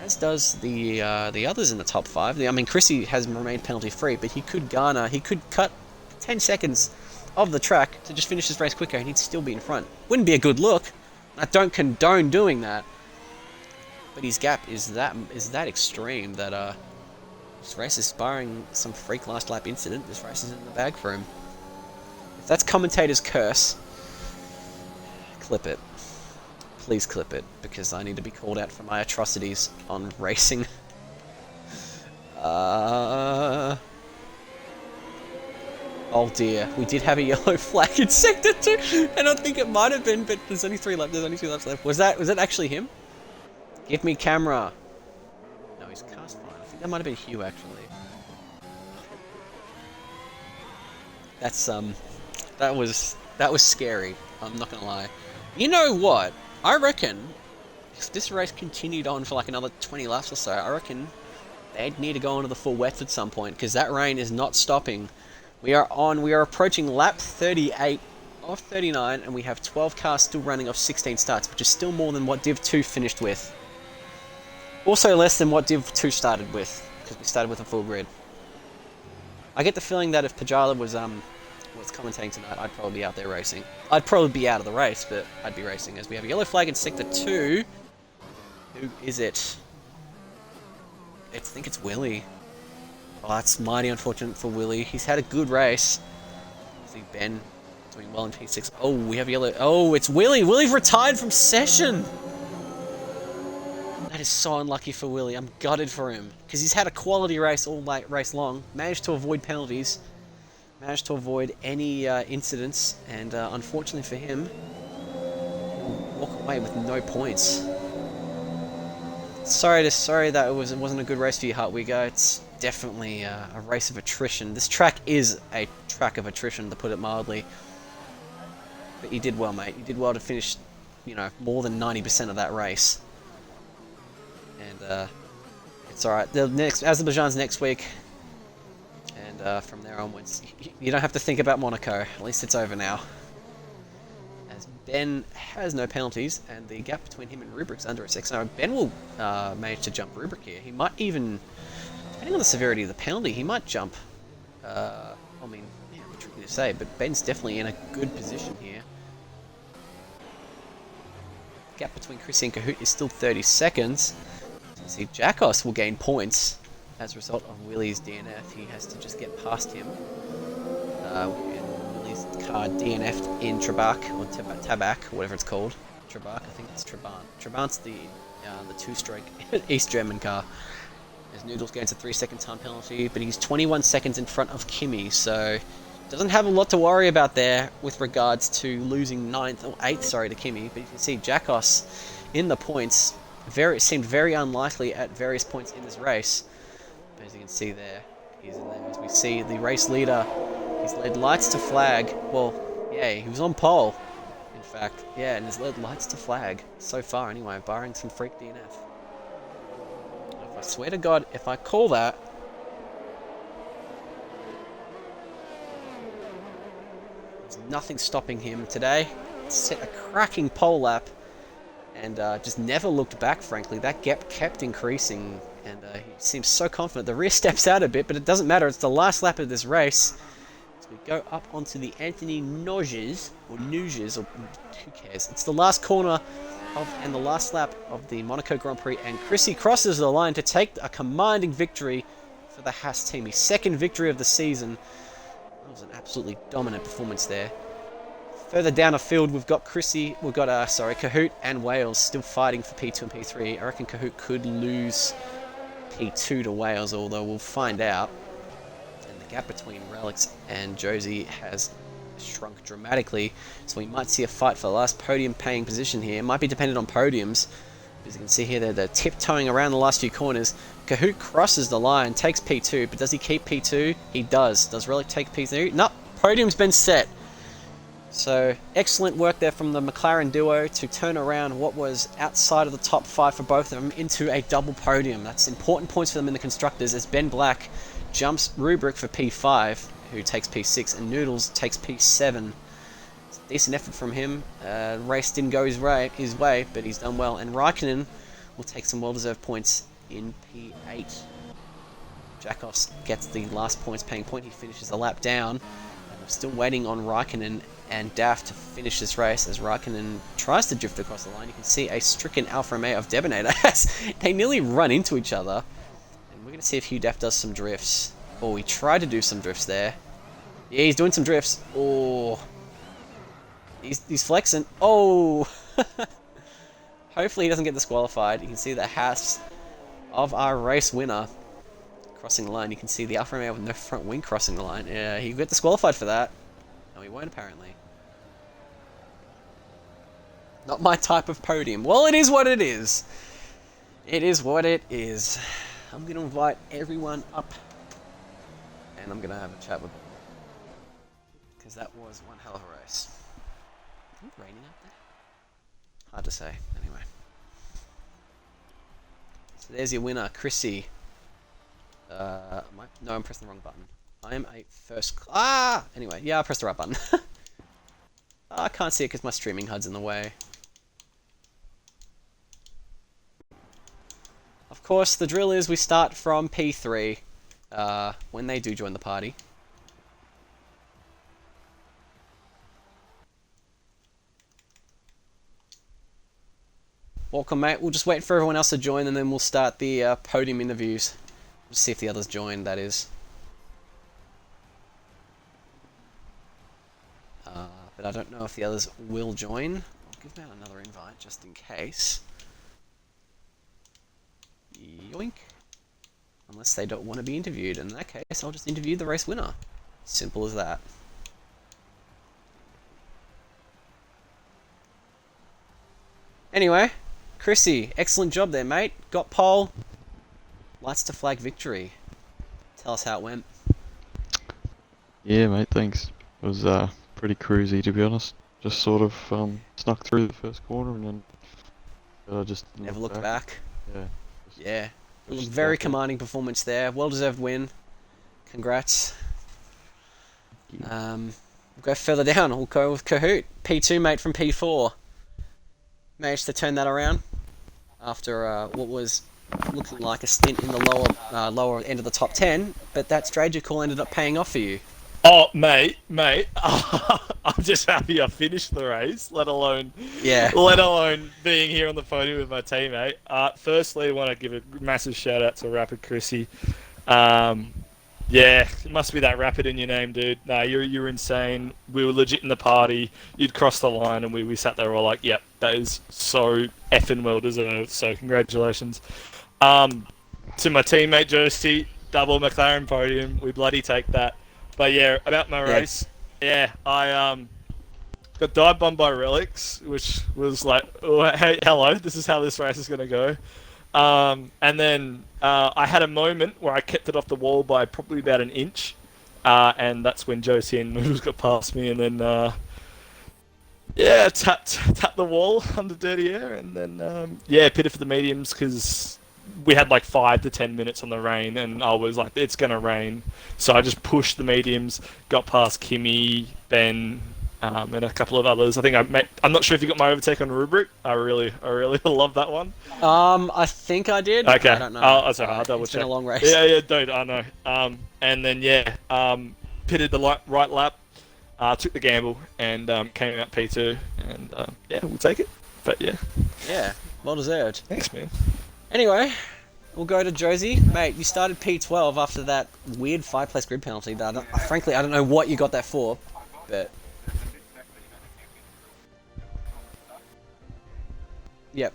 as does the others in the top 5. I mean, Chrissy has remained penalty free, but he could cut 10 seconds of the track to just finish his race quicker, and he'd still be in front. Wouldn't be a good look. I don't condone doing that, But his gap is that extreme that this race is barring some freak last lap incident. This race is in the bag for him. If that's commentator's curse, clip it. Please clip it, because I need to be called out for my atrocities on racing. Oh dear, we did have a yellow flag in Sector 2, and I think it might have been, but there's only 3 laps, there's only 2 laps left. Was that actually him? Give me camera. No, he's cast fine. I think that might have been Hugh, actually. That's, that was scary, I'm not gonna lie. You know what? I reckon, if this race continued on for like another 20 laps or so, I reckon they'd need to go onto the full wets at some point, because that rain is not stopping. We are approaching lap 38 of 39, and we have 12 cars still running off 16 starts, which is still more than what Div 2 finished with. Also less than what Div 2 started with, because we started with a full grid. I get the feeling that if Pajala was commentating tonight, I'd probably be out there racing. I'd probably be out of the race, but I'd be racing, as we have a yellow flag in Sector 2. Who is it? I think it's Willie. Oh, that's mighty unfortunate for Willie. He's had a good race. I see Ben doing well in P6. Oh, we have yellow. Oh, it's Willie. Willie's retired from session. That is so unlucky for Willie. I'm gutted for him, because he's had a quality race all race long. Managed to avoid penalties. Managed to avoid any incidents, and unfortunately for him, he'll walk away with no points. Sorry that it wasn't a good race for you, Hartwiger. It's definitely a race of attrition. This track is a track of attrition, to put it mildly. But you did well, mate. You did well to finish, you know, more than 90% of that race. And it's all right. The next Azerbaijan's next week. From there onwards, you don't have to think about Monaco. At least it's over now. As Ben has no penalties, and the gap between him and Rubrik's under a 6. Now, Ben will manage to jump Rubrik here. He might even, depending on the severity of the penalty, he might jump. I mean, yeah, tricky to say, but Ben's definitely in a good position here. The gap between Chrissy and Kahoot is still 30 seconds. You can see Jakos will gain points. As a result of Willie's DNF, he has to just get past him. Willie's car DNF'd in Trebak, or Tabak, whatever it's called. Trebak, I think it's Trabant. Trabant's the 2-stroke East German car. As Noodles gains a 3-second time penalty, but he's 21 seconds in front of Kimi, so doesn't have a lot to worry about there with regards to losing 8th to Kimi. But you can see Jakos in the points. Seemed very unlikely at various points in this race. As you can see there, he's in there. As we see the race leader, he's led lights to flag. Well, yeah, he was on pole, in fact. Yeah, and he's led lights to flag so far anyway, barring some freak DNF. If I swear to God, if I call that, there's nothing stopping him today. Set a cracking pole lap, and just never looked back, frankly. That gap kept increasing. And he seems so confident. The rear steps out a bit, but it doesn't matter. It's the last lap of this race. So we go up onto the Anthony Noges, or who cares? It's the last corner and the last lap of the Monaco Grand Prix, and Chrissy crosses the line to take a commanding victory for the Haas team. His second victory of the season. That was an absolutely dominant performance there. Further down the field, we've got Kahoot and Wales still fighting for P2 and P3. I reckon Kahoot could lose P2 to Wales, although we'll find out. And the gap between Relics and Josie has shrunk dramatically, so we might see a fight for the last podium paying position here. It might be dependent on podiums. As you can see here, they're tiptoeing around the last few corners. Kahoot crosses the line, takes P2, but does he keep P2? He does. Does Relic take P3? No, podium's been set. So, excellent work there from the McLaren duo to turn around what was outside of the top 5 for both of them into a double podium. That's important points for them in the Constructors, as Ben Black jumps Rubrik for P5, who takes P6, and Noodles takes P7. It's a decent effort from him. Race didn't go his way, but he's done well. And Raikkonen will take some well-deserved points in P8. Jakos gets the last points paying point. He finishes a lap down. Still waiting on Raikkonen and Daft to finish this race as Raikkonen tries to drift across the line. You can see a stricken Alfa Romeo of Debonator as they nearly run into each other. And we're going to see if Hugh Daft does some drifts. Oh, he tried to do some drifts there. Yeah, he's doing some drifts. Oh, he's flexing. Oh, hopefully he doesn't get disqualified. You can see the Haas of our race winner crossing the line. You can see the Alfa Romeo with no front wing crossing the line. Yeah, he got disqualified for that. No, he won't apparently. Not my type of podium. Well, it is what it is. It is what it is. I'm going to invite everyone up. And I'm going to have a chat with them. Because that was one hell of a race. Is it raining out there? Hard to say. Anyway. So there's your winner, Chrissy. No, I'm pressing the wrong button. I am a first... Anyway, yeah, I pressed the right button. I can't see it because my streaming HUD's in the way. Of course, the drill is we start from P3 when they do join the party. Welcome, mate. We'll just wait for everyone else to join and then we'll start the podium interviews. We'll see if the others join, that is. But I don't know if the others will join. I'll give them out another invite just in case. Yoink. Unless they don't want to be interviewed. In that case, I'll just interview the race winner. Simple as that. Anyway, Chrissy, excellent job there, mate. Got pole. Lights to flag victory. Tell us how it went. Yeah, mate, thanks. It was pretty cruisy, to be honest. Just sort of snuck through the first corner and then I just never looked back. Yeah. Yeah. Very commanding performance there. Well-deserved win. Congrats. We'll go further down. We'll go with Kahoot. P2 mate from P4. Managed to turn that around after what was looking like a stint in the lower end of the top 10, but that strategy call ended up paying off for you. Oh, mate, I'm just happy I finished the race, let alone being here on the podium with my teammate. Firstly, I want to give a massive shout out to Rapid Chrissy. Yeah, it must be that Rapid in your name, dude. No, you're insane. We were legit in the party. You'd crossed the line, and we sat there all like, yep, that is so effing well deserved. So congratulations. To my teammate Josie, double McLaren podium. We bloody take that. But yeah, about my race, I got dive bombed by Relics, which was like, oh, hey, hello, this is how this race is going to go. And then I had a moment where I kept it off the wall by probably about an inch, and that's when Josie and Noodles got past me, and then tapped the wall under dirty air, and then pitted for the mediums because we had like 5 to 10 minutes on the rain, and I was like, it's gonna rain, so I just pushed the mediums, got past Kimmy, Ben, and a couple of others. I think I'm not sure if you got my overtake on Rubric. I really love that one. I think I did. Okay. I don't know. I'll double check. It's been a long race. Yeah, dude, I know. And then pitted the right lap, took the gamble, and came out P2, and we'll take it. But yeah. Yeah, well deserved. Thanks, man. Anyway, we'll go to Josie. Mate, you started P12 after that weird 5-place grid penalty. Frankly, I don't know what you got that for, but... Yep.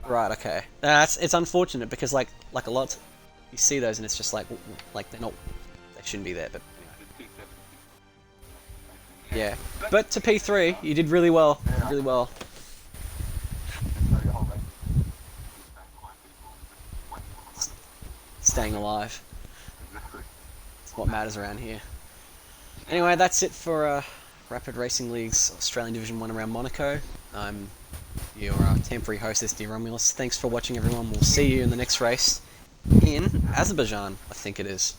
Right, okay. It's unfortunate because like a lot, you see those and it's just like they shouldn't be there, but... Yeah, but to P3, you did really well, Staying alive. It's what matters around here. Anyway, that's it for Rapid Racing League's Australian Division 1 around Monaco. I'm your temporary hostess, dear Romulus. Thanks for watching, everyone. We'll see you in the next race in Azerbaijan, I think it is.